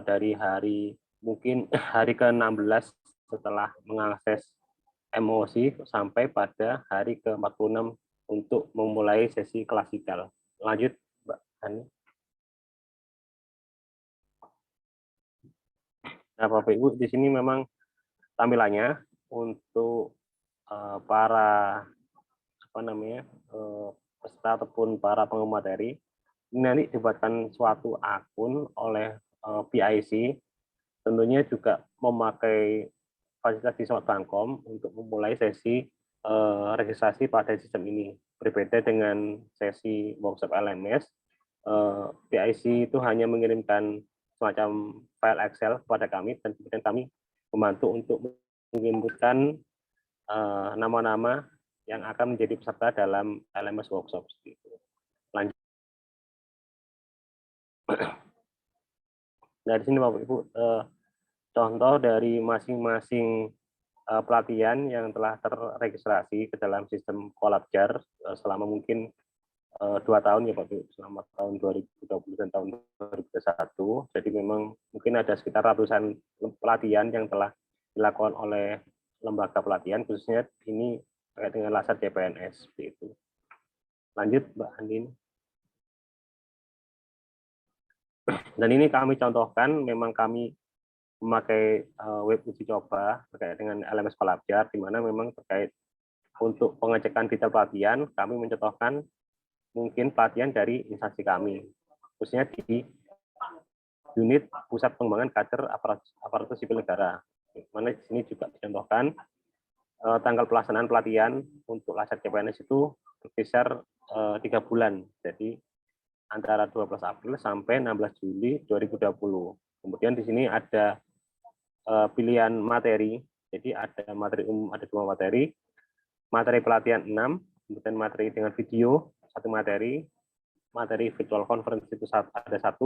dari hari mungkin hari ke-16 setelah mengakses MOC sampai pada hari ke-46 untuk memulai sesi klasikal. Lanjut, Mbak Hani. Nah, Bapak Ibu, di sini memang tampilannya untuk para peserta ataupun para pengumum materi ini nanti dibuatkan suatu akun oleh PIC, tentunya juga memakai fasilitas di Smart Bankom untuk memulai sesi registrasi pada sistem ini. Berbeda dengan sesi workshop LMS, PIC itu hanya mengirimkan semacam file Excel kepada kami dan kemudian kami membantu untuk menginputkan nama-nama yang akan menjadi peserta dalam LMS workshop. Lanjut. Nah, di sini Bapak Ibu, contoh dari masing-masing pelatihan yang telah terregistrasi ke dalam sistem Collabjar selama mungkin 2 tahun ya Pak Ibu, selama tahun 2020 dan tahun 2021. Jadi memang mungkin ada sekitar ratusan pelatihan yang telah dilakukan oleh lembaga pelatihan, khususnya ini terkait dengan Lazar CPNS. Itu. Lanjut Mbak Andin. Dan ini kami contohkan, memang kami memakai web uji coba terkait dengan LMS Kolabjar, di mana memang terkait untuk pengecekan detail pelatihan, kami mencontohkan mungkin pelatihan dari instansi kami, khususnya di unit Pusat Pengembangan Kader Aparatur Sipil Negara. Mana di sini juga dicontohkan tanggal pelaksanaan pelatihan untuk laser CPNS itu berkisar 3 bulan. Jadi antara 12 April sampai 16 Juli 2020. Kemudian di sini ada pilihan materi. Jadi ada materi umum, ada 2 materi. Materi pelatihan 6, kemudian materi dengan video 1 materi. Materi virtual conference itu ada 1.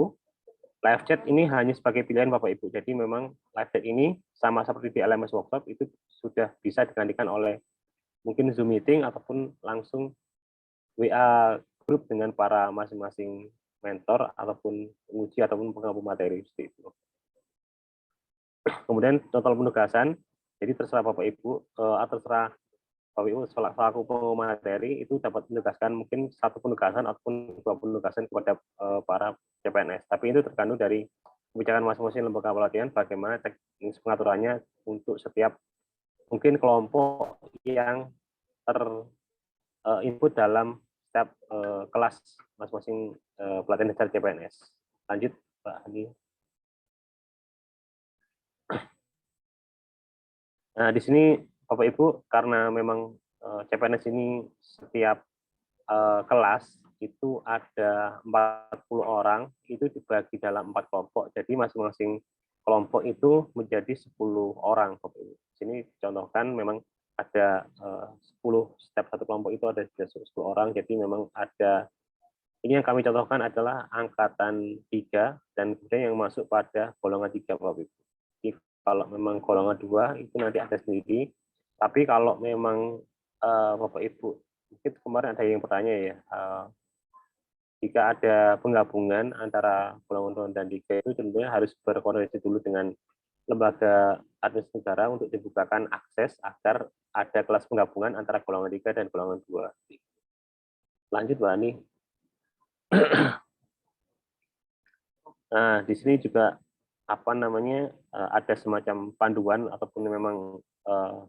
Live chat ini hanya sebagai pilihan Bapak Ibu. Jadi memang live chat ini sama seperti di LMS workshop itu sudah bisa digantikan oleh mungkin Zoom meeting ataupun langsung WA grup dengan para masing-masing mentor ataupun penguji ataupun pengampu materi seperti itu. Kemudian total penugasan, jadi terserah Bapak Ibu atau terserah Bapak Ibu selaku pengampu materi itu dapat menugaskan mungkin 1 penugasan ataupun 2 penugasan kepada para CPNS. Tapi itu tergantung dari kebijakan masing-masing lembaga pelatihan bagaimana teknis pengaturannya untuk setiap mungkin kelompok yang terinput dalam setiap kelas masing-masing pelatihan dasar CPNS. Lanjut, Pak Andi. Nah, di sini Bapak Ibu karena memang CPNS ini setiap kelas itu ada 40 orang, itu dibagi dalam 4 kelompok. Jadi masing-masing kelompok itu menjadi 10 orang. Di sini contohkan memang ada 10, setiap 1 kelompok itu ada 10 orang. Jadi memang ada, ini yang kami contohkan adalah angkatan 3 dan kemudian yang masuk pada golongan 3 Bapak Ibu. Jadi kalau memang golongan 2 itu nanti ada sendiri. Tapi kalau memang Bapak Ibu, mungkin kemarin ada yang bertanya ya, jika ada penggabungan antara golongan 2 dan 3 itu tentunya harus berkoordinasi dulu dengan lembaga administrasi negara untuk dibukakan akses agar ada kelas penggabungan antara golongan 3 dan golongan 2. Lanjut, Mbak Ani. Nah, di sini juga apa namanya ada semacam panduan ataupun memang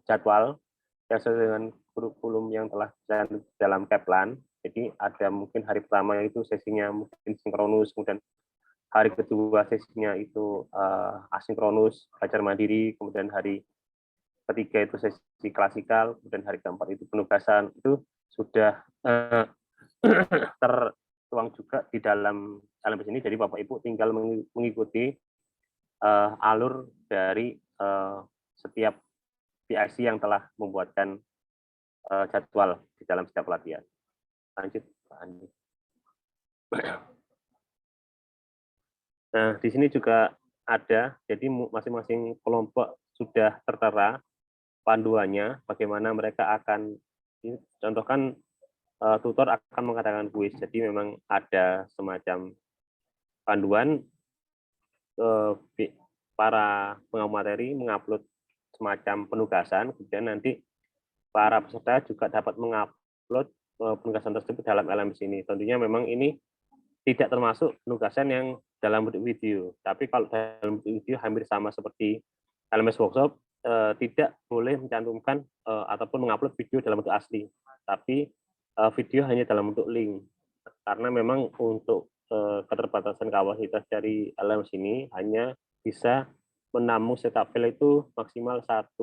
jadwal yang sesuai dengan kurikulum yang telah dalam Keplan. Jadi ada mungkin hari pertama itu sesinya mungkin sinkronus, kemudian hari kedua sesinya itu asinkronus, belajar mandiri, kemudian hari ketiga itu sesi klasikal, kemudian hari keempat itu penugasan. Itu sudah tertuang juga di dalam LMS ini. Jadi Bapak Ibu tinggal mengikuti alur dari setiap PIC yang telah membuatkan jadwal di dalam setiap pelatihan. Lanjut, Pak Andi. Nah, di sini juga ada, jadi masing-masing kelompok sudah tertera panduannya, bagaimana mereka akan, contohkan tutor akan mengadakan kuis, jadi memang ada semacam panduan para pengampu materi mengupload semacam penugasan, kemudian nanti para peserta juga dapat mengupload penugasan tersebut dalam LMS ini. Tentunya memang ini tidak termasuk penugasan yang dalam bentuk video, tapi kalau dalam bentuk video hampir sama seperti LMS workshop, tidak boleh mencantumkan ataupun mengupload video dalam bentuk asli, tapi video hanya dalam bentuk link, karena memang untuk keterbatasan kapasitas dari LMS ini hanya bisa menampung setup file itu maksimal 1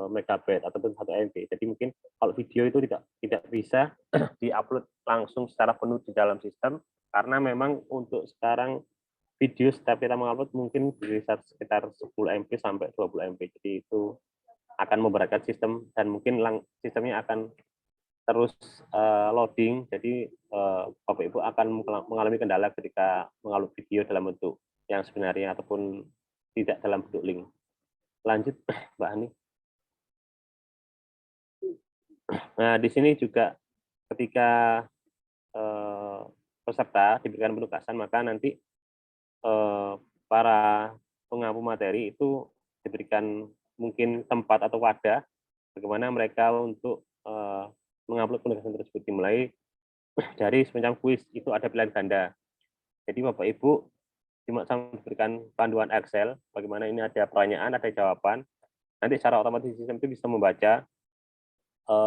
megabyte ataupun 1 MB. Jadi mungkin kalau video itu tidak bisa diupload langsung secara penuh di dalam sistem, karena memang untuk sekarang video setiap kita mengupload mungkin bisa sekitar 10 MB sampai 20 MB. Jadi itu akan memberatkan sistem dan mungkin sistemnya akan terus loading. Jadi Bapak Ibu akan mengalami kendala ketika mengupload video dalam bentuk yang sebenarnya ataupun tidak dalam bentuk link. Lanjut, Mbak Ani. Nah, di sini juga ketika peserta diberikan penugasan, maka nanti para pengampu materi itu diberikan mungkin tempat atau wadah bagaimana mereka untuk mengupload penugasan tersebut, dimulai dari semacam kuis, itu ada pilihan ganda. Jadi Bapak Ibu saya memberikan panduan Excel, bagaimana ini ada pertanyaan, ada jawaban. Nanti secara otomatis sistem itu bisa membaca,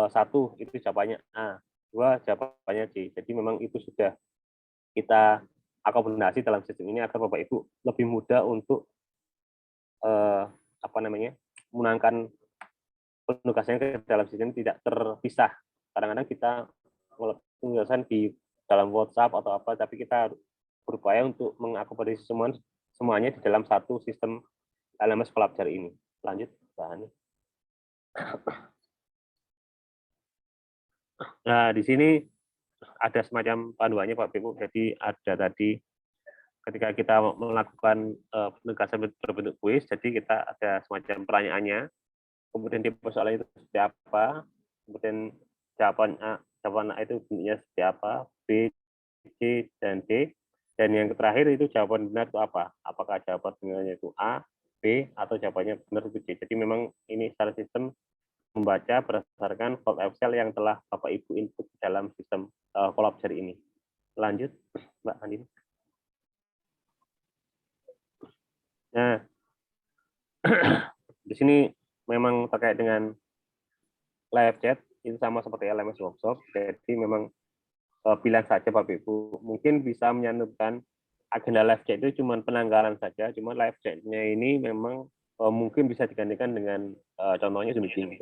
satu itu jawabannya A, dua jawabannya C. Jadi memang itu sudah kita akomodasi dalam sistem ini agar Bapak Ibu lebih mudah untuk menangkan penugasannya ke dalam sistem tidak terpisah. Kadang-kadang kita penugasan di dalam WhatsApp atau apa, tapi kita berupaya untuk mengakomodasi semuanya di dalam satu sistem LMS Collabjar ini. Lanjut, Mbak Ani. Nah, di sini ada semacam panduannya Pak Ibu. Jadi ada tadi ketika kita melakukan penugasan berbentuk kuis, jadi kita ada semacam pertanyaannya, kemudian tipe soal itu seperti apa, kemudian jawaban A itu bentuknya seperti apa, B, C, dan D, dan yang terakhir itu jawaban benar itu apa, apakah jawaban benarnya itu A, B, atau jawabannya benar itu C. Jadi memang ini secara sistem membaca berdasarkan form Excel yang telah Bapak Ibu input dalam sistem Collabjar ini. Lanjut, Mbak Andin. Nah, di sini memang terkait dengan live chat itu sama seperti LMS workshop. Jadi memang pilihan saja Bapak Ibu. Mungkin bisa menyantumkan agenda live chat itu cuma penanggalan saja. Cuma live chat-nya ini memang mungkin bisa digantikan dengan contohnya Zoom meeting.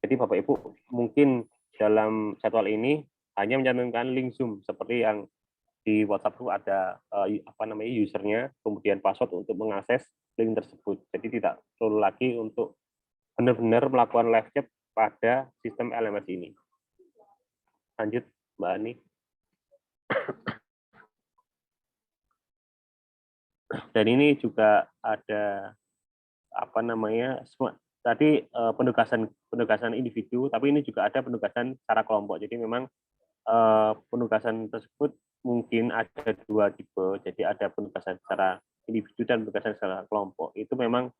Jadi Bapak Ibu mungkin dalam jadwal ini hanya mencantumkan link Zoom seperti yang di WhatsApp itu ada usernya, kemudian password untuk mengakses link tersebut. Jadi tidak perlu lagi untuk benar-benar melakukan live chat pada sistem LMS ini. Lanjut, Mbak Ani. Dan ini juga ada tadi penugasan individu, tapi ini juga ada penugasan secara kelompok. Jadi memang penugasan tersebut mungkin ada dua tipe. Jadi ada penugasan secara individu dan penugasan secara kelompok. Itu memang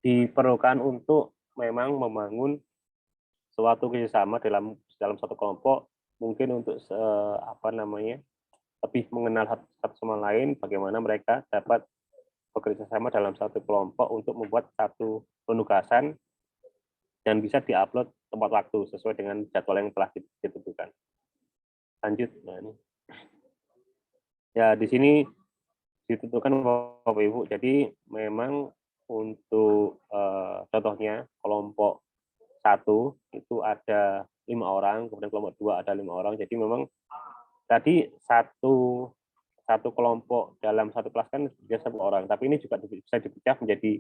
diperlukan untuk memang membangun suatu kerjasama dalam satu kelompok, mungkin untuk lebih mengenal satu sama lain, bagaimana mereka dapat bekerja sama dalam satu kelompok untuk membuat satu penugasan dan bisa diupload tepat waktu sesuai dengan jadwal yang telah ditentukan. Lanjut, nah ini. Ya, di sini ditentukan Bapak Ibu. Jadi memang untuk contohnya kelompok 1 itu ada 5 orang, kemudian kelompok 2 ada 5 orang. Jadi memang tadi satu kelompok dalam satu kelas kan biasa 10 orang, tapi ini juga bisa dipecah menjadi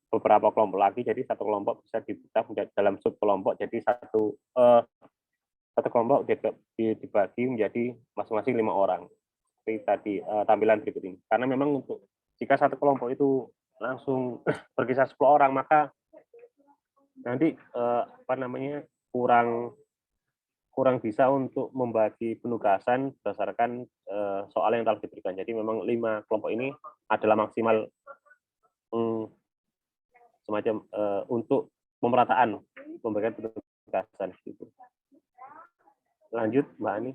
beberapa kelompok lagi. Jadi satu kelompok bisa dipecah menjadi dalam sub kelompok. Jadi satu kelompok dibagi menjadi masing-masing 5 orang. Seperti tadi tampilan berikut ini. Karena memang untuk jika satu kelompok itu langsung berkisar 10 orang, maka nanti kurang bisa untuk membagi penugasan berdasarkan soal yang telah diberikan. Jadi memang 5 kelompok ini adalah maksimal semacam untuk pemerataan pembagian penugasan. Gitu. Lanjut, Mbak Ani.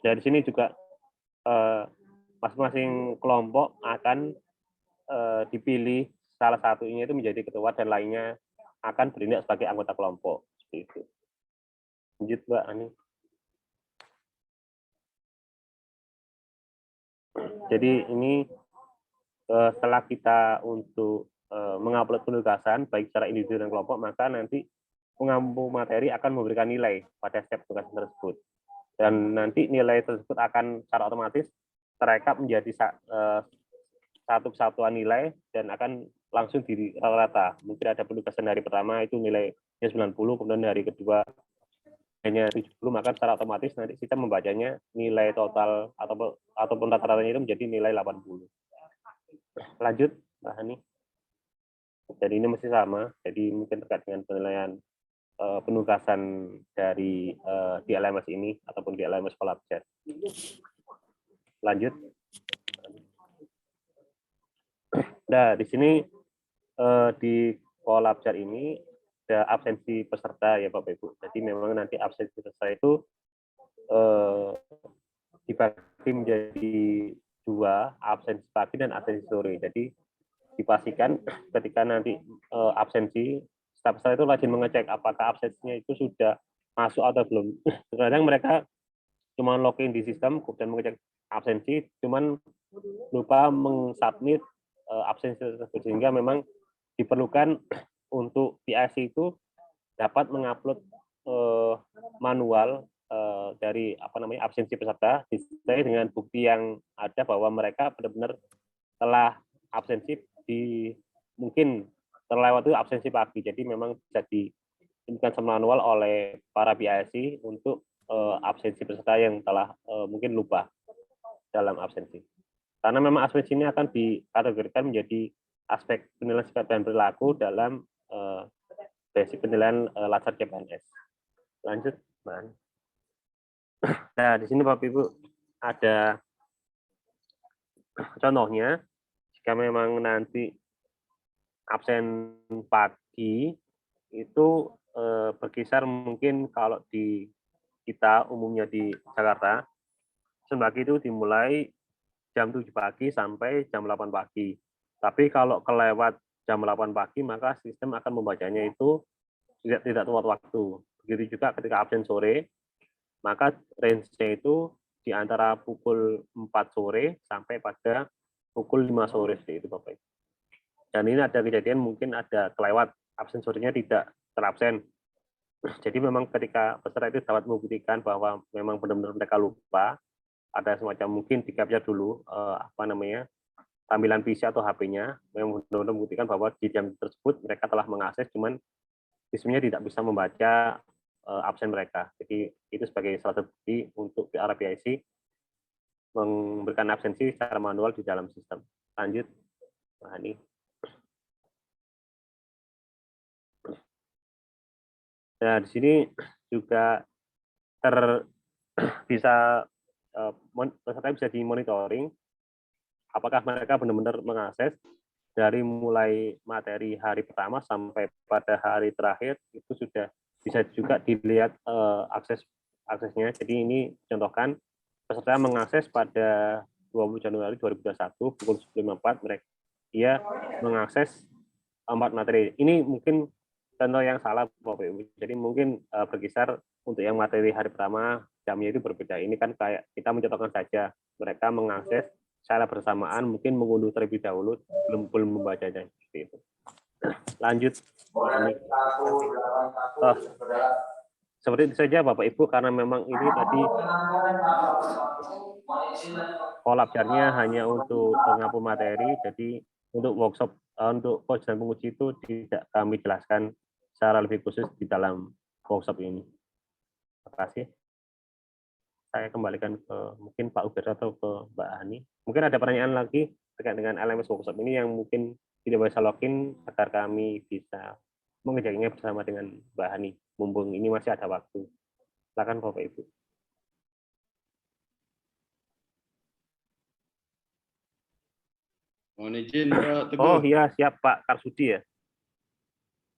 Dari sini juga masing-masing kelompok akan dipilih salah satunya itu menjadi ketua dan lainnya akan bertindak sebagai anggota kelompok. Seperti itu. Lanjut, Mbak Ani. Jadi ini setelah kita untuk mengupload penugasan baik secara individu dan kelompok, maka nanti pengampu materi akan memberikan nilai pada setiap tugas tersebut. Dan nanti nilai tersebut akan secara otomatis terekap menjadi satu kesatuan nilai dan akan langsung di rata-rata. Mungkin ada penugasan hari pertama itu nilainya 90, kemudian hari kedua hanya 70, maka secara otomatis nanti kita membacanya nilai total ataupun rata-ratanya itu menjadi nilai 80. Lanjut, Mbak Hani. Jadi ini masih sama, jadi mungkin terkait dengan penilaian penugasan dari di LMS ini ataupun di LMS Collabjar. Lanjut. Nah, di sini di Collabjar ini ada absensi peserta ya Bapak Ibu. Jadi memang nanti absensi peserta itu eh, dibagi menjadi dua, absensi pagi dan absensi sore. Jadi dipastikan ketika nanti absensi, staf saya itu rajin mengecek apakah absensinya itu sudah masuk atau belum. Kadang mereka cuma login di sistem dan mengecek absensi, cuman lupa mengsubmit absensi tersebut, sehingga memang diperlukan untuk PIC itu dapat mengupload manual dari absensi peserta disertai dengan bukti yang ada bahwa mereka benar-benar telah absensi di mungkin terlewat itu absensi pagi. Jadi memang bisa diinginkan secara manual oleh para PIC untuk absensi peserta yang telah mungkin lupa dalam absensi. Karena memang absensi ini akan dikategorikan menjadi aspek penilaian sikap dan perilaku dalam basic penilaian Latsar CPNS. Lanjut, Man. Nah, di sini Bapak Ibu ada contohnya. Jika memang nanti absen pagi itu berkisar mungkin kalau di kita umumnya di Jakarta, absen pagi itu dimulai jam 7 pagi sampai jam 8 pagi. Tapi kalau kelewat jam 8 pagi, maka sistem akan membacanya itu tidak tepat waktu. Begitu juga ketika absen sore, maka range-nya itu di antara pukul 4 sore sampai pada pukul 5 sore seperti itu Bapak. Dan ini ada kejadian mungkin ada kelewat, absen sorenya tidak terabsen. Jadi memang ketika peserta itu dapat membuktikan bahwa memang benar-benar mereka lupa, ada semacam mungkin di-capture dulu tampilan PC atau HP-nya, memang benar-benar membuktikan bahwa di jam tersebut mereka telah mengakses, cuman sistemnya tidak bisa membaca absen mereka. Jadi itu sebagai salah satu bukti untuk para PIC memberikan absensi secara manual di dalam sistem. Lanjut, Pak Hani. Nah, di sini juga peserta bisa dimonitoring apakah mereka benar-benar mengakses dari mulai materi hari pertama sampai pada hari terakhir, itu sudah bisa juga dilihat aksesnya. Jadi ini contohkan peserta mengakses pada 20 Januari 2021 pukul 10.54 mereka dia mengakses 4 materi. Ini mungkin contoh yang salah Bapak Ibu. Jadi mungkin berkisar untuk yang materi hari pertama jamnya itu berbeda. Ini kan kayak kita mencontohkan saja mereka mengakses secara bersamaan, mungkin mengunduh terlebih dahulu, belum membacanya seperti itu. Lanjut. Seperti itu saja Bapak Ibu, karena memang ini tadi kolabjarnya hanya untuk pengampu materi, jadi untuk workshop, untuk coach dan penguji itu tidak kami jelaskan secara lebih khusus di dalam workshop ini. Terima kasih. Saya kembalikan ke mungkin Pak Uber atau ke Mbak Hani. Mungkin ada pertanyaan lagi terkait dengan LMS workshop ini yang mungkin tidak bisa login agar kami bisa mengerjakannya bersama dengan Mbak Hani. Mumpung ini masih ada waktu. Silakan Bapak Ibu. Mohon izin Pak Teguh. Oh iya, siap Pak Karsudi ya.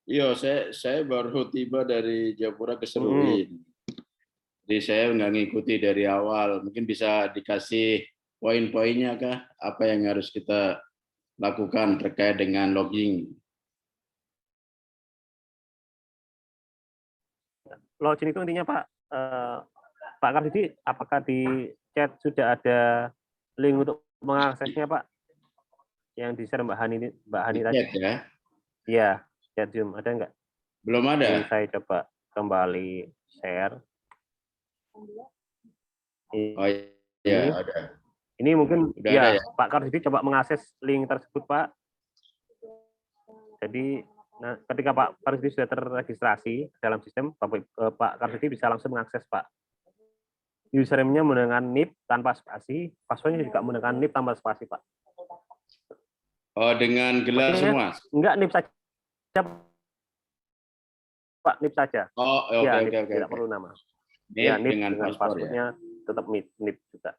Iya, saya baru tiba dari Jayapura ke Seruin. Jadi saya nggak ngikuti dari awal. Mungkin bisa dikasih poin-poinnya kah? Apa yang harus kita lakukan terkait dengan logging? Login itu intinya Pak, Pak Karsudi, apakah di chat sudah ada link untuk mengaksesnya Pak? Yang di-share Mbak Hani tadi. Chat ya? Iya, chat Zoom ada nggak? Belum ada. Ini saya coba kembali share. Oh iya, ada. Ini mungkin Udah ya, ada ya? Pak Karsudi coba mengakses link tersebut Pak. Jadi nah, ketika Pak Karsudi sudah terregistrasi dalam sistem, Pak Karsudi bisa langsung mengakses Pak. Username-nya menggunakan NIP tanpa spasi, password-nya juga menggunakan NIP tanpa spasi Pak. Oh, dengan gelar semua? Enggak, NIP saja Pak, NIP saja. Oh, oke, ya, oke. Tidak perlu nama. NIP, Ya, NIP dengan password-nya tetap NIP juga.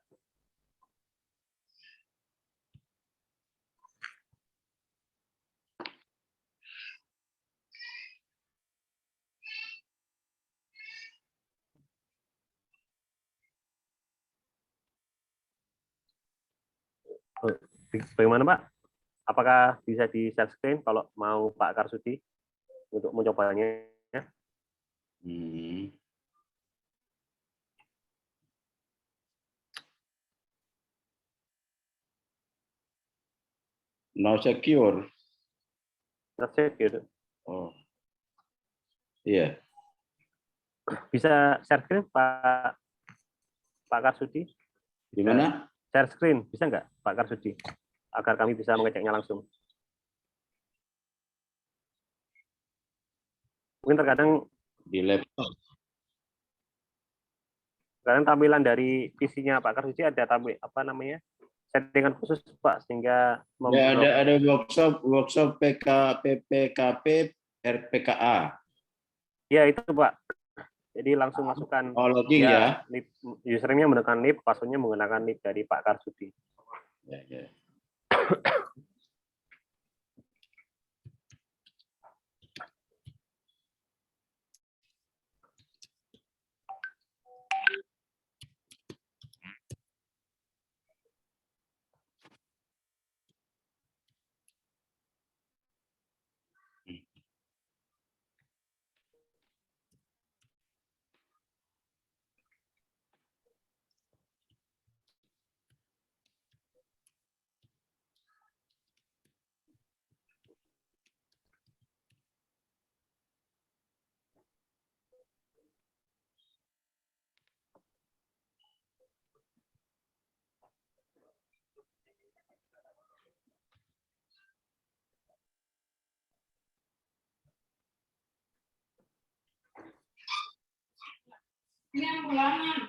Bagaimana Pak? Apakah bisa di share screen kalau mau Pak Karsudi untuk mencobanya? Now secure. Gitu. Oh, iya. Bisa share screen Pak Karsudi? Gimana? Share screen bisa nggak Pak Karsudi? Agar kami bisa mengeceknya langsung. Mungkin terkadang Di laptop. Sekarang tampilan dari PC-nya Pak Karsudi ada settingan khusus Pak sehingga Ya, ada workshop PPKP RPKA. Ya itu Pak. Jadi langsung masukkan login ya. Username-nya menggunakan NIP, password-nya menggunakan NIP dari Pak Karsudi. Ya. Ini yang ulangan.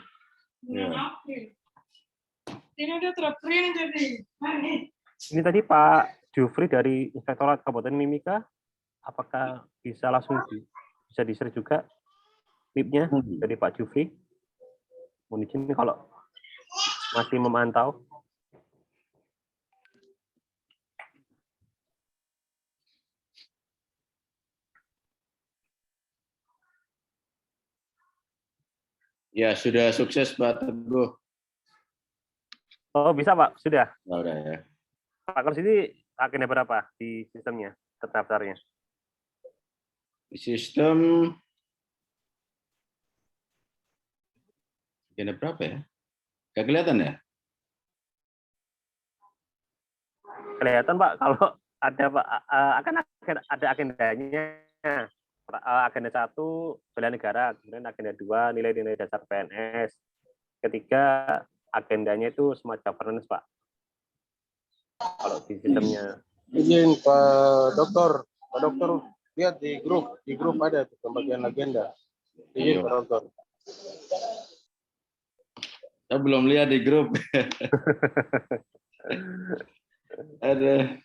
Bulan April. Ini udah terprint jadi. Ini tadi Pak Jufri dari Inspektorat Kabupaten Mimika, apakah bisa langsung bisa di-share juga NIP-nya dari Pak Jufri? Mohon izin kalau masih memantau. Ya, sudah sukses Pak Teguh. Oh, bisa Pak, sudah. Oh, udah ya. Pak Karsudi agenda berapa di sistemnya, terdaftarnya? Di sistem agenda berapa ya? Gak kelihatan ya? Kelihatan Pak, kalau ada Pak, akan ada agendanya. Agenda 1 bela negara, kemudian agenda 2 nilai-nilai dasar PNS, ketiga agendanya itu smart governance Pak. Kalau di sistemnya. Izin Pak Dokter lihat di grup ada pembagian agenda. Izin Pak Dokter. Saya belum lihat di grup. Ada.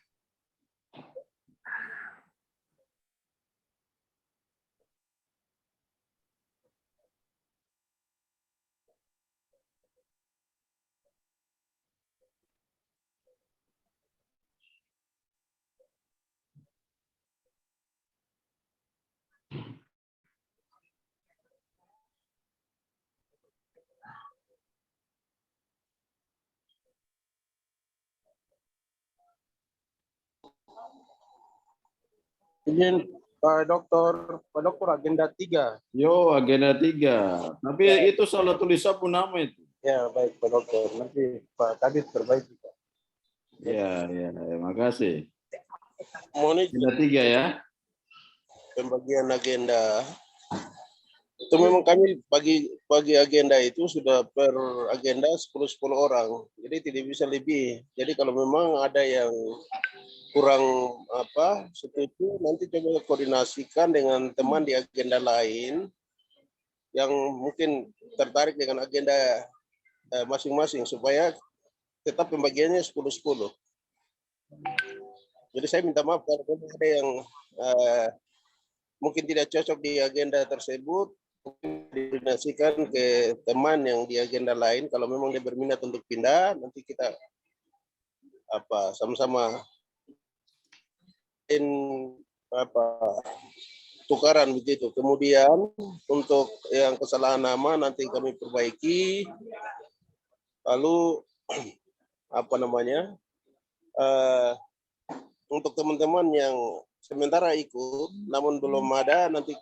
Izin Pak Dokter agenda 3. Yo, agenda 3. Tapi itu salah tulis apa nama itu? Ya baik Pak Dokter, nanti Pak Kadis perbaiki. Ya, makasih. Mohon Agenda 3 ya. pembagian agenda. Itu memang kami bagi agenda itu sudah per agenda 10 orang. Jadi tidak bisa lebih. Jadi kalau memang ada yang kurang setuju, nanti coba koordinasikan dengan teman di agenda lain yang mungkin tertarik dengan agenda masing-masing supaya tetap pembagiannya 10-10. Jadi saya minta maaf kalau ada yang mungkin tidak cocok di agenda tersebut, dikoordinasikan ke teman yang di agenda lain. Kalau memang dia berminat untuk pindah, nanti kita sama-sama tukaran begitu. Kemudian untuk yang kesalahan nama nanti kami perbaiki. Lalu Untuk teman-teman yang sementara ikut, namun belum ada, nanti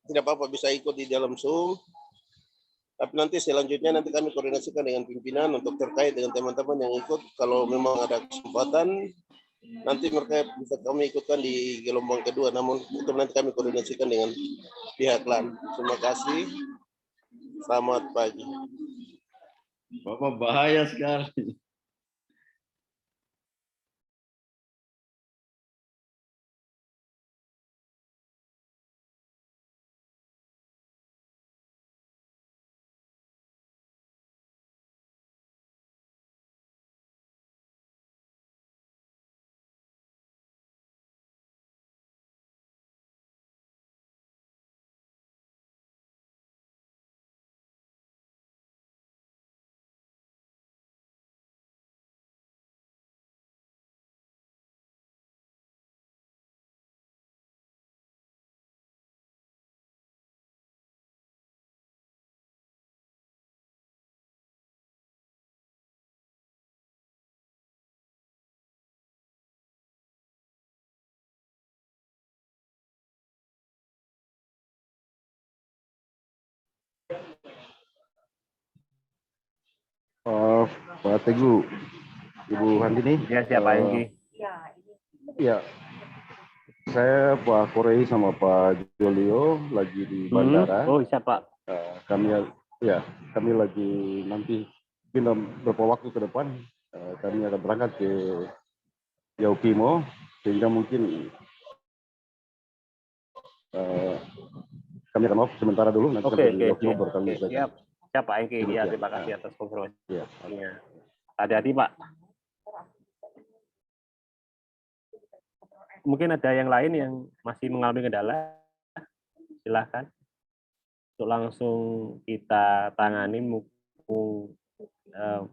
tidak apa-apa bisa ikut di dalam Zoom. Tapi nanti selanjutnya nanti kami koordinasikan dengan pimpinan untuk terkait dengan teman-teman yang ikut. Kalau memang ada kesempatan, nanti mereka bisa kami ikutkan di gelombang kedua. Namun itu nanti kami koordinasikan dengan pihak LAN. Terima kasih. Selamat pagi. Bapak bahaya sekali. Pak Teguh, Ibu Handini. Ya, siapa Engki? Ya, saya Pak Korei sama Pak Jolio lagi di bandara. Oh, iya Pak. Kami lagi nanti dalam beberapa waktu ke depan kami akan berangkat ke Yaukimo, sehingga mungkin kami akan off sementara dulu, nanti sampai di Yaukimo baru kami selesai. Siap Pak Engki. Ya, terima kasih atas konfirmasinya. Hati-hati Pak. Mungkin ada yang lain yang masih mengalami kendala, silahkan. Untuk langsung kita tangani,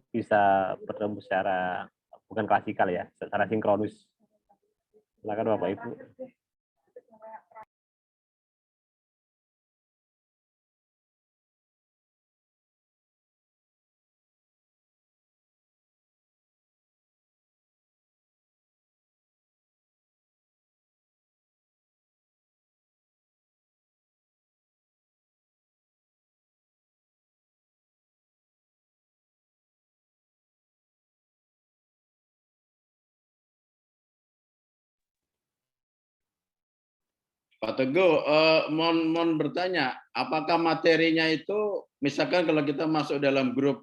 bisa bertemu secara bukan klasikal ya, secara sinkronus. Silakan Bapak Ibu. Pak Teguh, mohon bertanya, apakah materinya itu, misalkan kalau kita masuk dalam grup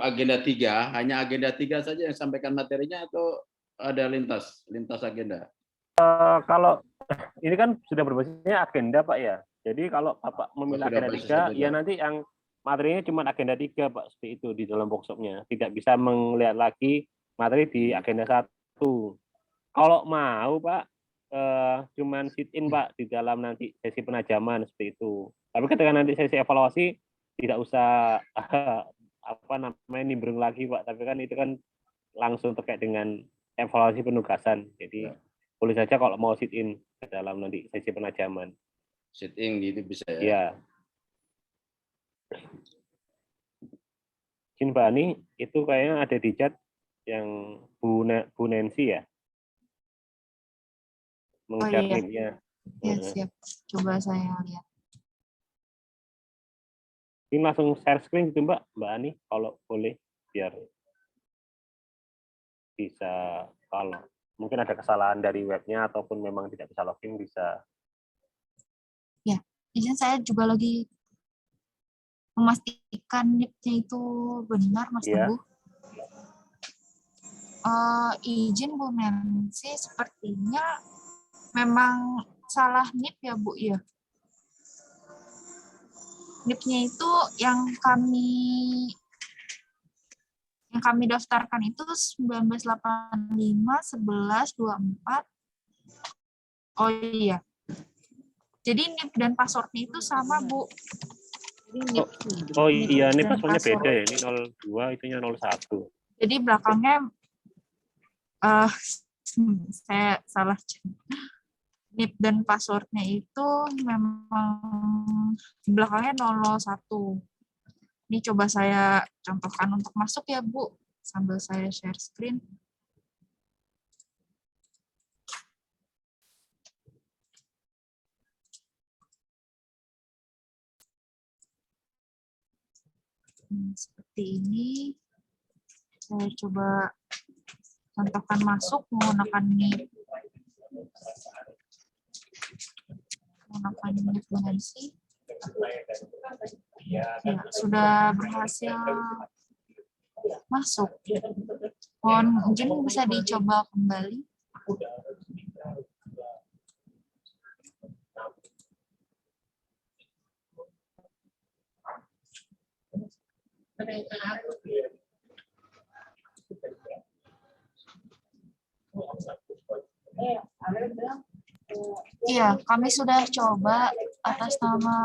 agenda 3, hanya agenda 3 saja yang sampaikan materinya atau ada lintas agenda? Kalau ini kan sudah berbasisnya agenda Pak ya. Jadi kalau Bapak memilih agenda 3, ya nanti yang materinya cuma agenda 3 Pak, seperti itu di dalam workshopnya. Tidak bisa melihat lagi materi di agenda 1. Kalau mau Pak, cuman sit in Pak di dalam nanti sesi penajaman seperti itu. Tapi ketika nanti sesi evaluasi tidak usah nimbrung lagi Pak. Tapi kan itu kan langsung terkait dengan evaluasi penugasan. Jadi boleh saja kalau mau sit in ke dalam nanti sesi penajaman. Sit in gitu bisa ya? Iya. Mungkin Mbak Ani itu kayaknya ada di chat yang Bu Nancy ya. Iya. Link-nya. Ya, siap. Coba saya lihat. Ini langsung share screen gitu Mbak Ani, kalau boleh, biar bisa, kalau mungkin ada kesalahan dari webnya ataupun memang tidak bisa login, bisa. Ya, izin saya juga lagi memastikan NIP-nya itu benar, Mas Teguh. Izin Bu Nancy, sepertinya memang salah NIP ya Bu ya. NIP-nya itu yang kami daftarkan itu 1985-11-24. Oh iya. Jadi NIP dan password-nya itu sama Bu. Jadi NIP password-nya beda ya. Ini 02, itunya 01. Jadi belakangnya saya salah. NIP dan password-nya itu memang belakangnya 001. Ini coba saya contohkan untuk masuk ya Bu, sambil saya share screen. Seperti ini. Saya coba contohkan masuk menggunakan dimensi. Ya, sudah berhasil masuk. Mohon izin bisa dicoba kembali. Iya, kami sudah coba atas nama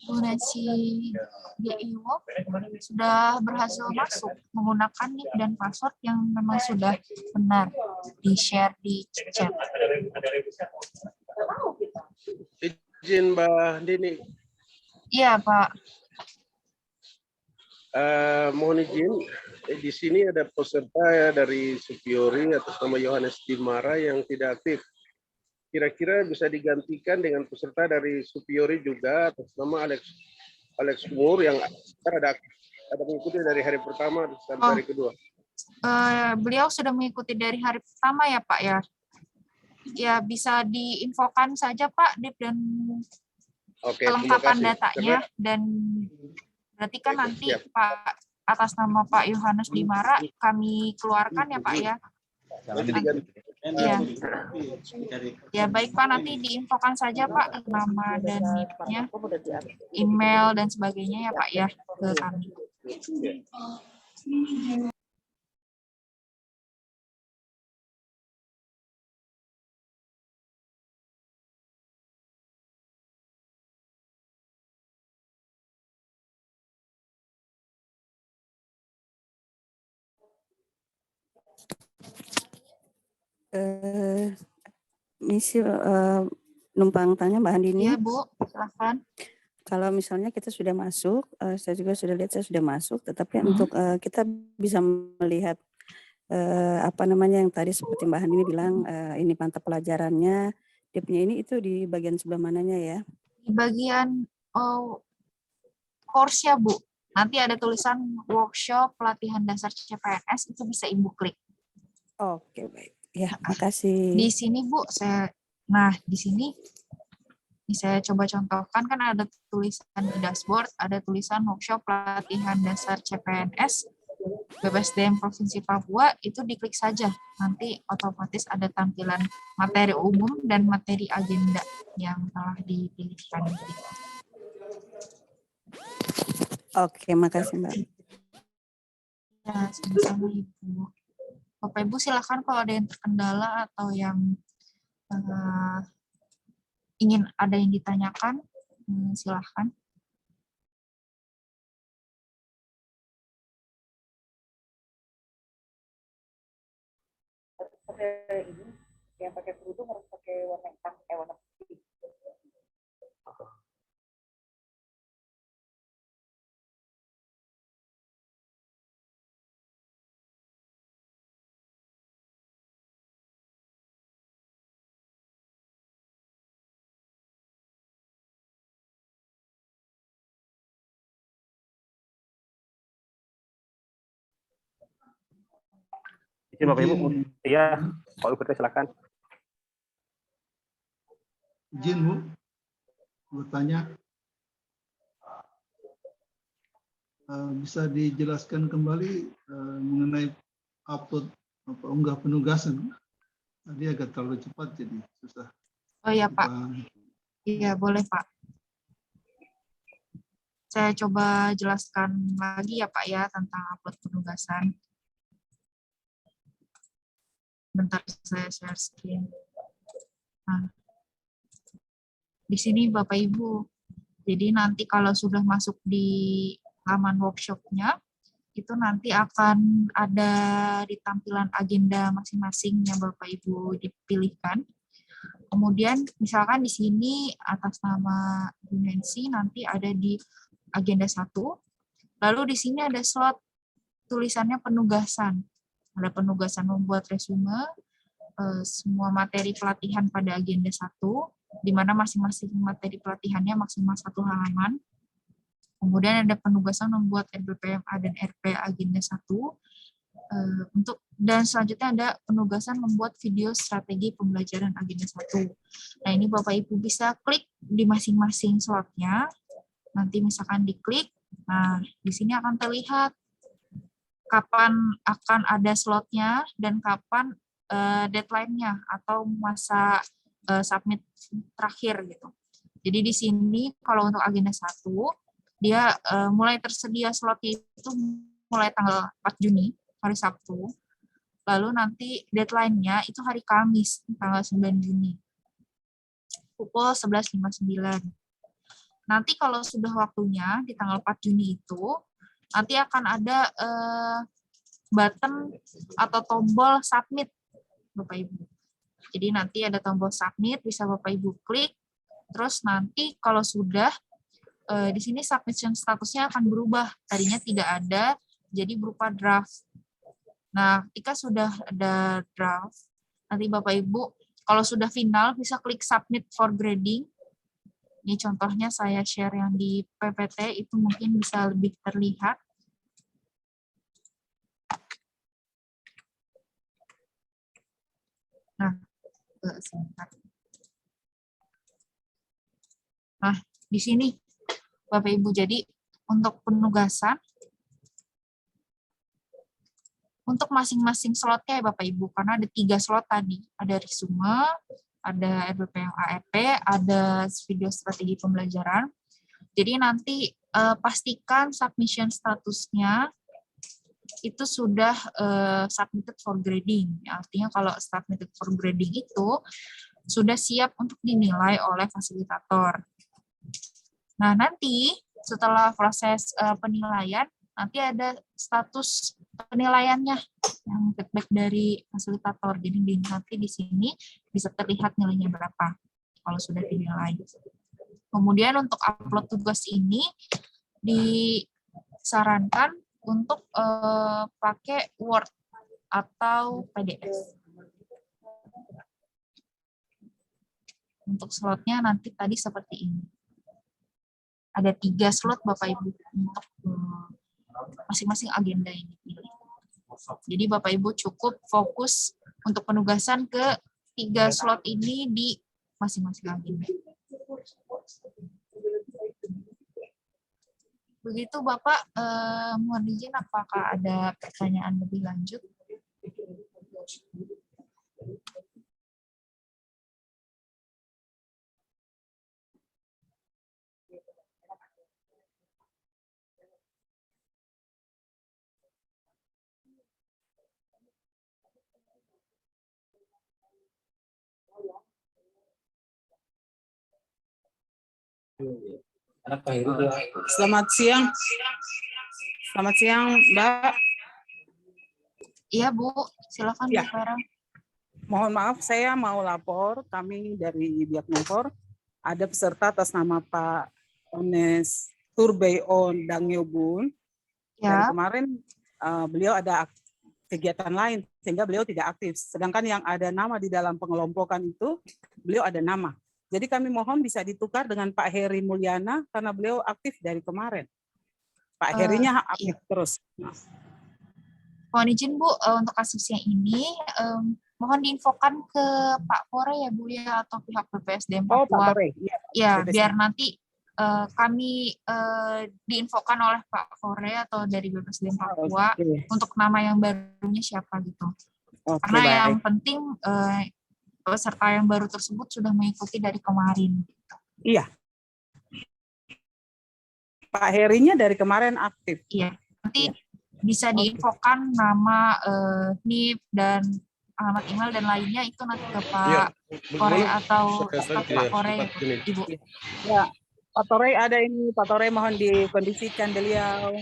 donasi GIWOK sudah berhasil masuk menggunakan nick dan password yang memang sudah benar di-share di chat. Izin Mbak Dini, Iya, Pak. mohon izin, di sini ada peserta ya dari Supiori atas nama Yohanes Dimara yang tidak aktif. Kira-kira bisa digantikan dengan peserta dari Supiori juga atas nama Alex Moore yang ada mengikuti dari hari pertama sampai hari kedua. Beliau sudah mengikuti dari hari pertama ya, Pak ya. Ya, bisa diinfokan saja Pak Dip dan Oke, kelengkapan terima kasih. datanya dan berarti kan nanti Pak atas nama Pak Yohanes Dimara kami keluarkan ya Pak ya. Ya. Ya baik Pak, nanti diinfokan saja Pak nama dan NIP-nya, email dan sebagainya ya Pak ya ke kami. Misi numpang tanya Mbak Andini. Iya Bu, silakan. Kalau misalnya kita sudah masuk, saya juga sudah lihat saya sudah masuk, tetapi untuk kita bisa melihat apa namanya yang tadi seperti Mbak Andini bilang ini mata pelajarannya, dia punya ini itu di bagian sebelah mananya ya? Di bagian course ya Bu. Nanti ada tulisan workshop pelatihan dasar CPNS, itu bisa Ibu klik. Oke, baik. Ya, makasih. Di sini Bu, di sini saya coba contohkan, kan ada tulisan di dashboard, ada tulisan workshop pelatihan dasar CPNS BPSDM Provinsi Papua, itu diklik saja. Nanti otomatis ada tampilan materi umum dan materi agenda yang telah dipilihkan. Oke, makasih Mbak. Ya, sama-sama Ibu. Bapak Ibu silakan kalau ada yang terkendala atau yang ingin ada yang ditanyakan, silakan. Pakai ini, yang pakai kerudung harus pakai warna hitam, warna putih. Izin Bapak Ibu, iya, Pak Ibu silakan. Izin Bu, bertanya. Bisa dijelaskan kembali mengenai upload unggah penugasan? Tadi agak terlalu cepat jadi susah. Oh iya Pak, iya boleh Pak. Saya coba jelaskan lagi ya Pak ya tentang upload penugasan. Bentar saya share screen. Nah, di sini Bapak Ibu, jadi nanti kalau sudah masuk di halaman workshopnya, itu nanti akan ada di tampilan agenda masing-masing yang Bapak Ibu dipilihkan. Kemudian misalkan di sini atas nama dimensi nanti ada di agenda 1. Lalu di sini ada slot tulisannya penugasan. Ada penugasan membuat resume, semua materi pelatihan pada agenda 1, di mana masing-masing materi pelatihannya maksimal 1 halaman. Kemudian ada penugasan membuat RBPMA dan RP Agenda 1. Dan selanjutnya ada penugasan membuat video strategi pembelajaran Agenda 1. Nah, ini Bapak Ibu bisa klik di masing-masing slotnya. Nanti misalkan diklik, nah di sini akan terlihat kapan akan ada slotnya dan kapan deadline-nya atau masa submit terakhir gitu. Jadi di sini kalau untuk Agenda 1, dia mulai tersedia slotnya itu mulai tanggal 4 Juni, hari Sabtu. Lalu nanti deadline-nya itu hari Kamis, tanggal 9 Juni. Pukul 11.59. Nanti kalau sudah waktunya di tanggal 4 Juni itu, nanti akan ada button atau tombol submit, Bapak Ibu. Jadi nanti ada tombol submit, bisa Bapak Ibu klik, terus nanti kalau sudah, di sini submission statusnya akan berubah. Tadinya tidak ada, jadi berupa draft. Nah, ketika sudah ada draft, nanti Bapak Ibu, kalau sudah final, bisa klik submit for grading. Ini contohnya saya share yang di PPT, itu mungkin bisa lebih terlihat. Nah, sebentar. Nah, di sini, Bapak Ibu, jadi untuk penugasan, untuk masing-masing slotnya ya Bapak Ibu, karena ada 3 slot tadi, ada resume, ada RBPMA-RP, ada video strategi pembelajaran. Jadi nanti pastikan submission statusnya itu sudah submitted for grading. Artinya kalau submitted for grading itu sudah siap untuk dinilai oleh fasilitator. Nah, nanti setelah proses penilaian, nanti ada status penilaiannya yang feedback dari fasilitator. Jadi nanti di sini bisa terlihat nilainya berapa kalau sudah dinilai. Kemudian untuk upload tugas ini disarankan untuk pakai Word atau PDF. Untuk slotnya nanti tadi seperti ini. Ada 3 slot Bapak Ibu untuk masing-masing agenda ini. Jadi Bapak Ibu cukup fokus untuk penugasan ke 3 slot ini di masing-masing agenda. Begitu Bapak, mohon izin apakah ada pertanyaan lebih lanjut? Selamat siang. Selamat siang, Mbak. Iya, Bu. Silakan, Ya. Bu Farah. Mohon maaf, saya mau lapor. Kami dari Biak Numpor ada peserta atas nama Pak Ones Turbeon Dangyobun. Ya. Dan kemarin beliau ada kegiatan lain sehingga beliau tidak aktif. Sedangkan yang ada nama di dalam pengelompokan itu, beliau ada nama. Jadi kami mohon bisa ditukar dengan Pak Heri Mulyana karena beliau aktif dari kemarin. Pak Herinya aktif terus. Mohon izin Bu, untuk kasusnya ini mohon diinfokan ke Pak Kore ya Bu ya, atau pihak BPSDM Papua. Oh, Pak Kore. Ya, biar nanti kami diinfokan oleh Pak Kore atau dari BPSDM Papua untuk nama yang barunya siapa gitu. Karena baik. yang penting peserta yang baru tersebut sudah mengikuti dari kemarin. Iya. Pak Herinya dari kemarin aktif. Iya. Nanti bisa diinfokan nama, NIP dan alamat email dan lainnya itu nanti ke Pak Kore atau staf Pak Kore, Ibu. Ya, Pak Tore ada ini. Pak Tore mohon dikondisikan beliau.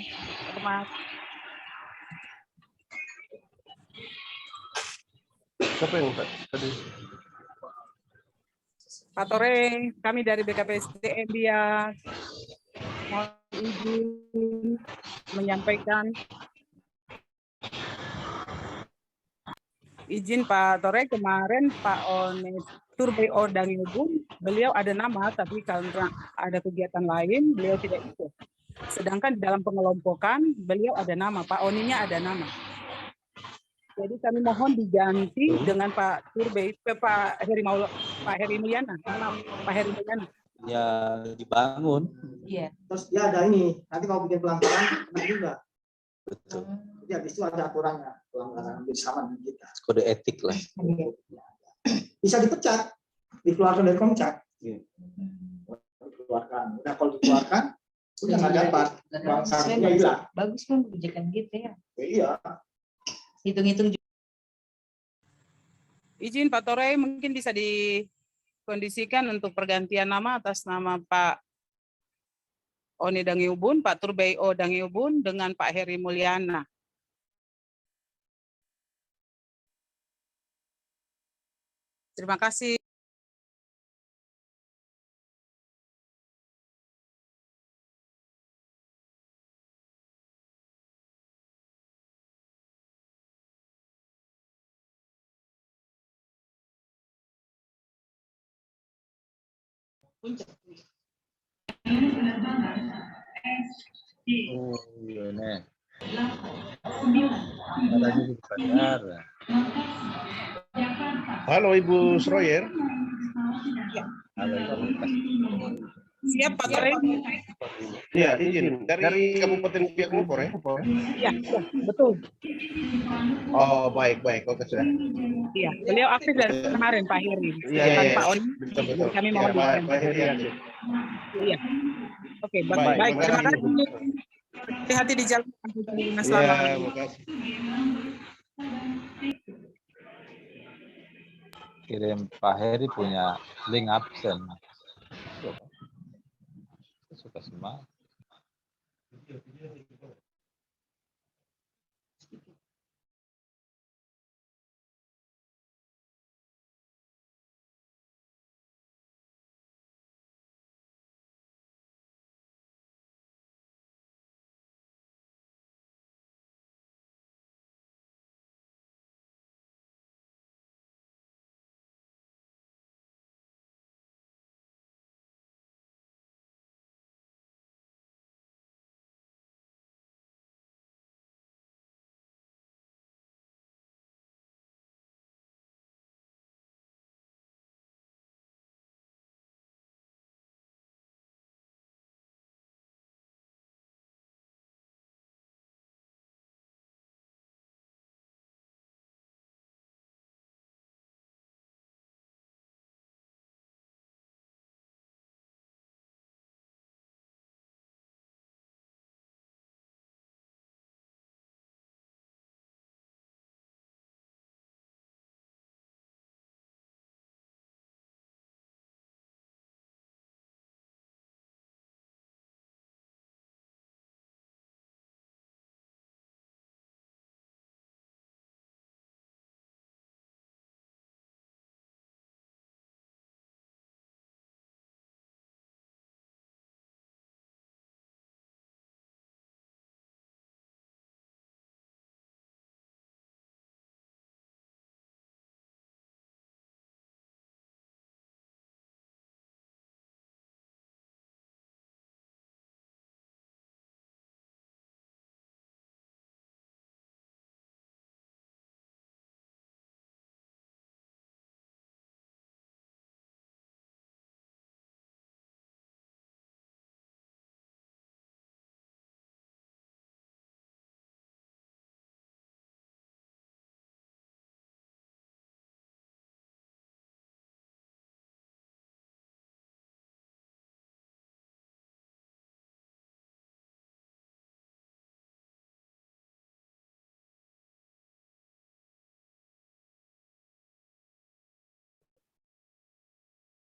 Mas. Siapa yang tadi? Pak Tore, kami dari BKPSDM Biak mohon izin menyampaikan. Izin Pak Tore, kemarin Pak Ones Turbeon Dangyobun, beliau ada nama, tapi karena ada kegiatan lain, beliau tidak ikut. Sedangkan di dalam pengelompokan beliau ada nama, Pak Oninya ada nama. Jadi kami mohon diganti dengan Pak Turbay, Pak Heri Mulyana. Pak Heri Mulyana. Ya dibangun. Iya. Terus dia ada ini, nanti mau bikin pelanggaran kena juga. Betul. Jadi habis itu ada aturannya, pelanggaran bersama dengan kita. Kode etik lah. Bisa dipecat, dikeluarkan dari Komcat. Dikeluarkan. Udah kalau dikeluarkan, udah nggak dapat. Bangsanya hilang. Bagus kan kebijakan gitu ya. Iya. Hitung-hitung. Izin Pak Torey mungkin bisa dikondisikan untuk pergantian nama atas nama Pak Oni Dangiubun, Pak Turbay O Dangiubun dengan Pak Heri Mulyana. Terima kasih. Oh iya nih. Caranya dibayar. Halo Ibu Sroyer. Halo Ibu. Siap Pak Torey? Ya, izin. Dari Kabupaten Biak Lumpur ya? Iya, betul. Oh, baik. Oke, sudah. Iya, beliau aktif dari kemarin Pak Heri. Iya. Pak Oni. Betul. Kami mohon Ya, Pak Heri aktif. Iya. Oke, Baik, baik. Terima terima kasih. Hati-hati di jalan. Ya, Selamat. terima kasih. Kirim Pak Heri punya link absen. Suka semangat.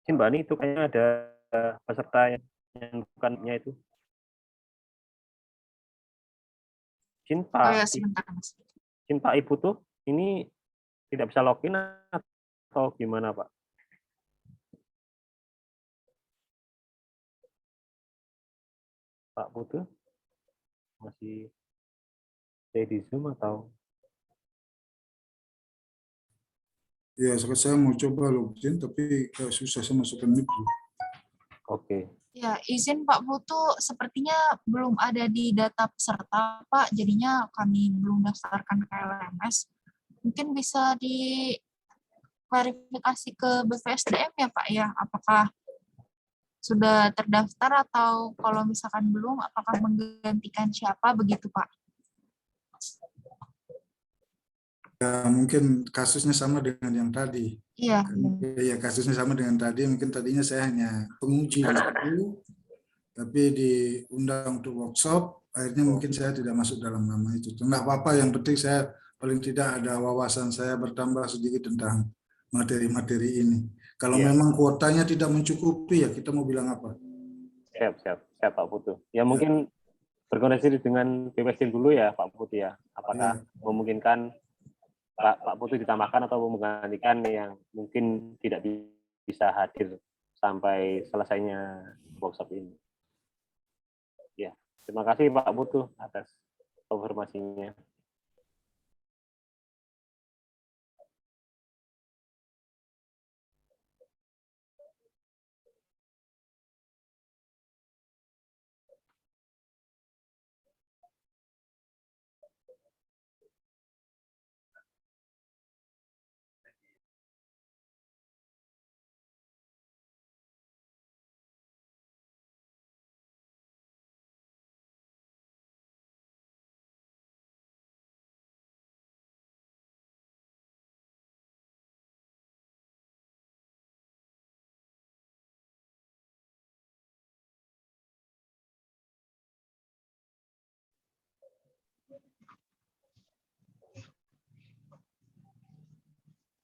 Mbak Ani itu kayaknya ada peserta yang bukannya itu. Oh ya, sebentar Mas. Pak Ibu tuh ini tidak bisa login atau gimana Pak? Pak Putu masih stay di Zoom atau? Ya, saya mau coba login, tapi susah saya masukkan mikro. Oke. Ya, izin Pak Putu sepertinya belum ada di data peserta, Pak. Jadinya kami belum daftarkan ke LMS. Mungkin bisa diklarifikasi ke BPSDM ya, Pak ya. Apakah sudah terdaftar atau kalau misalkan belum, apakah menggantikan siapa begitu, Pak? Ya, mungkin kasusnya sama dengan yang tadi. Iya. Ya, kasusnya sama dengan tadi. Mungkin tadinya saya hanya penguji di situ, tapi diundang untuk workshop, akhirnya mungkin saya tidak masuk dalam nama itu. Tidak apa-apa, yang penting saya paling tidak ada wawasan saya bertambah sedikit tentang materi-materi ini. Kalau memang kuotanya tidak mencukupi, ya kita mau bilang apa? Siap Pak Putu. Ya mungkin berkoordinasi dengan BPSDM dulu ya Pak Putu ya. Apakah memungkinkan Pak Putu ditambahkan atau menggantikan yang mungkin tidak bisa hadir sampai selesainya workshop ini. Ya, terima kasih Pak Putu atas konfirmasinya.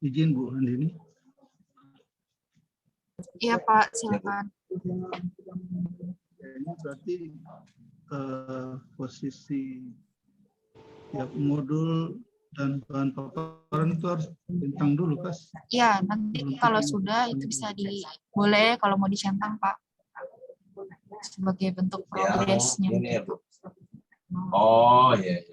Izin Bu Andini. Iya Pak, silakan. Ini berarti posisi tiap modul dan bahan paparan itu harus centang dulu, Kas? Iya, nanti kalau sudah itu bisa boleh kalau mau dicentang Pak. Sebagai bentuk progresnya. Gitu. Oh iya.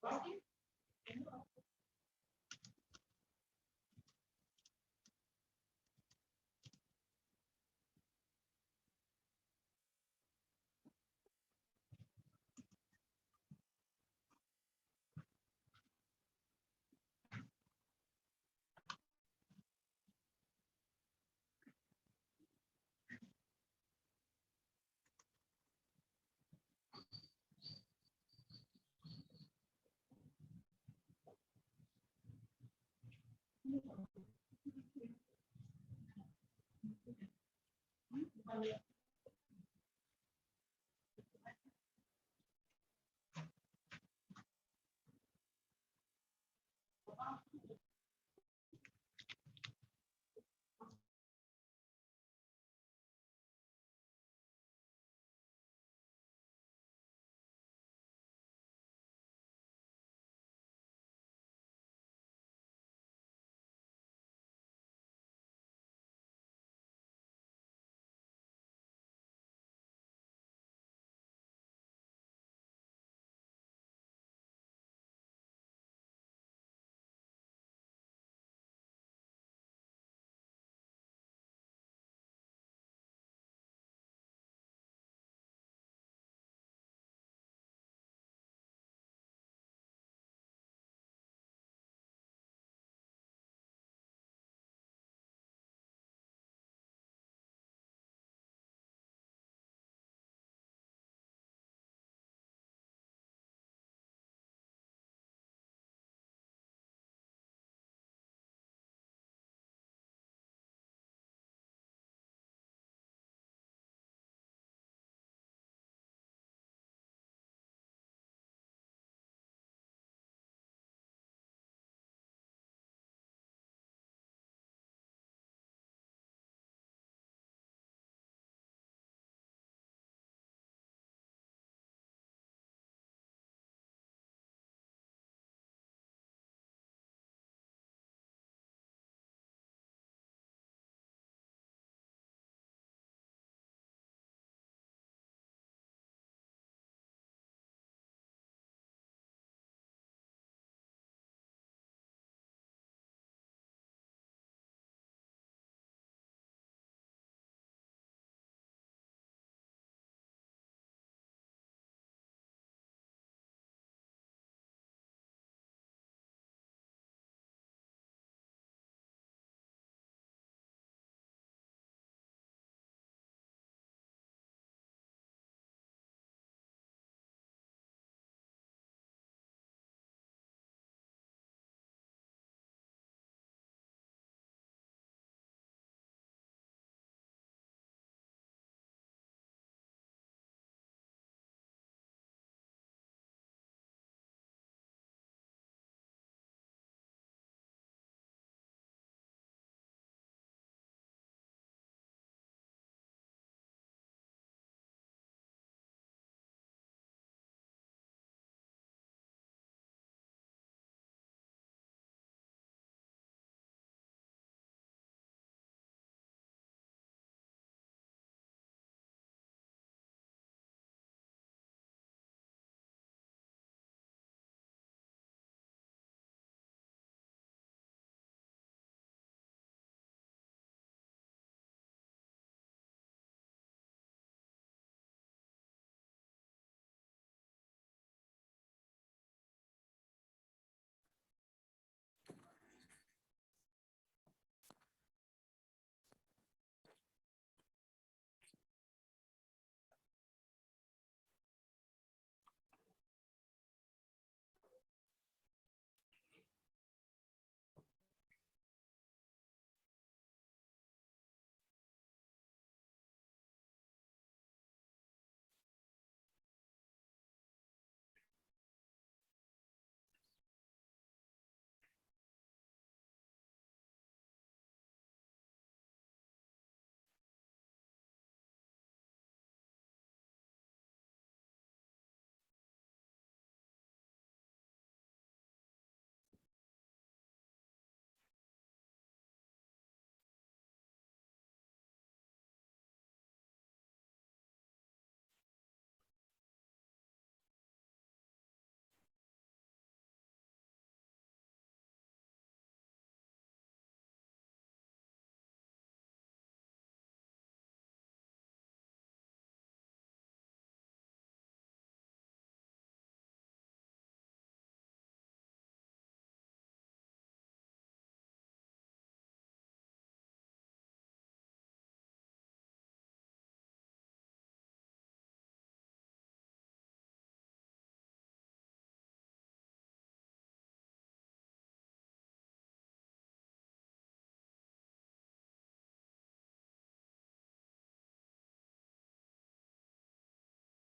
Oke.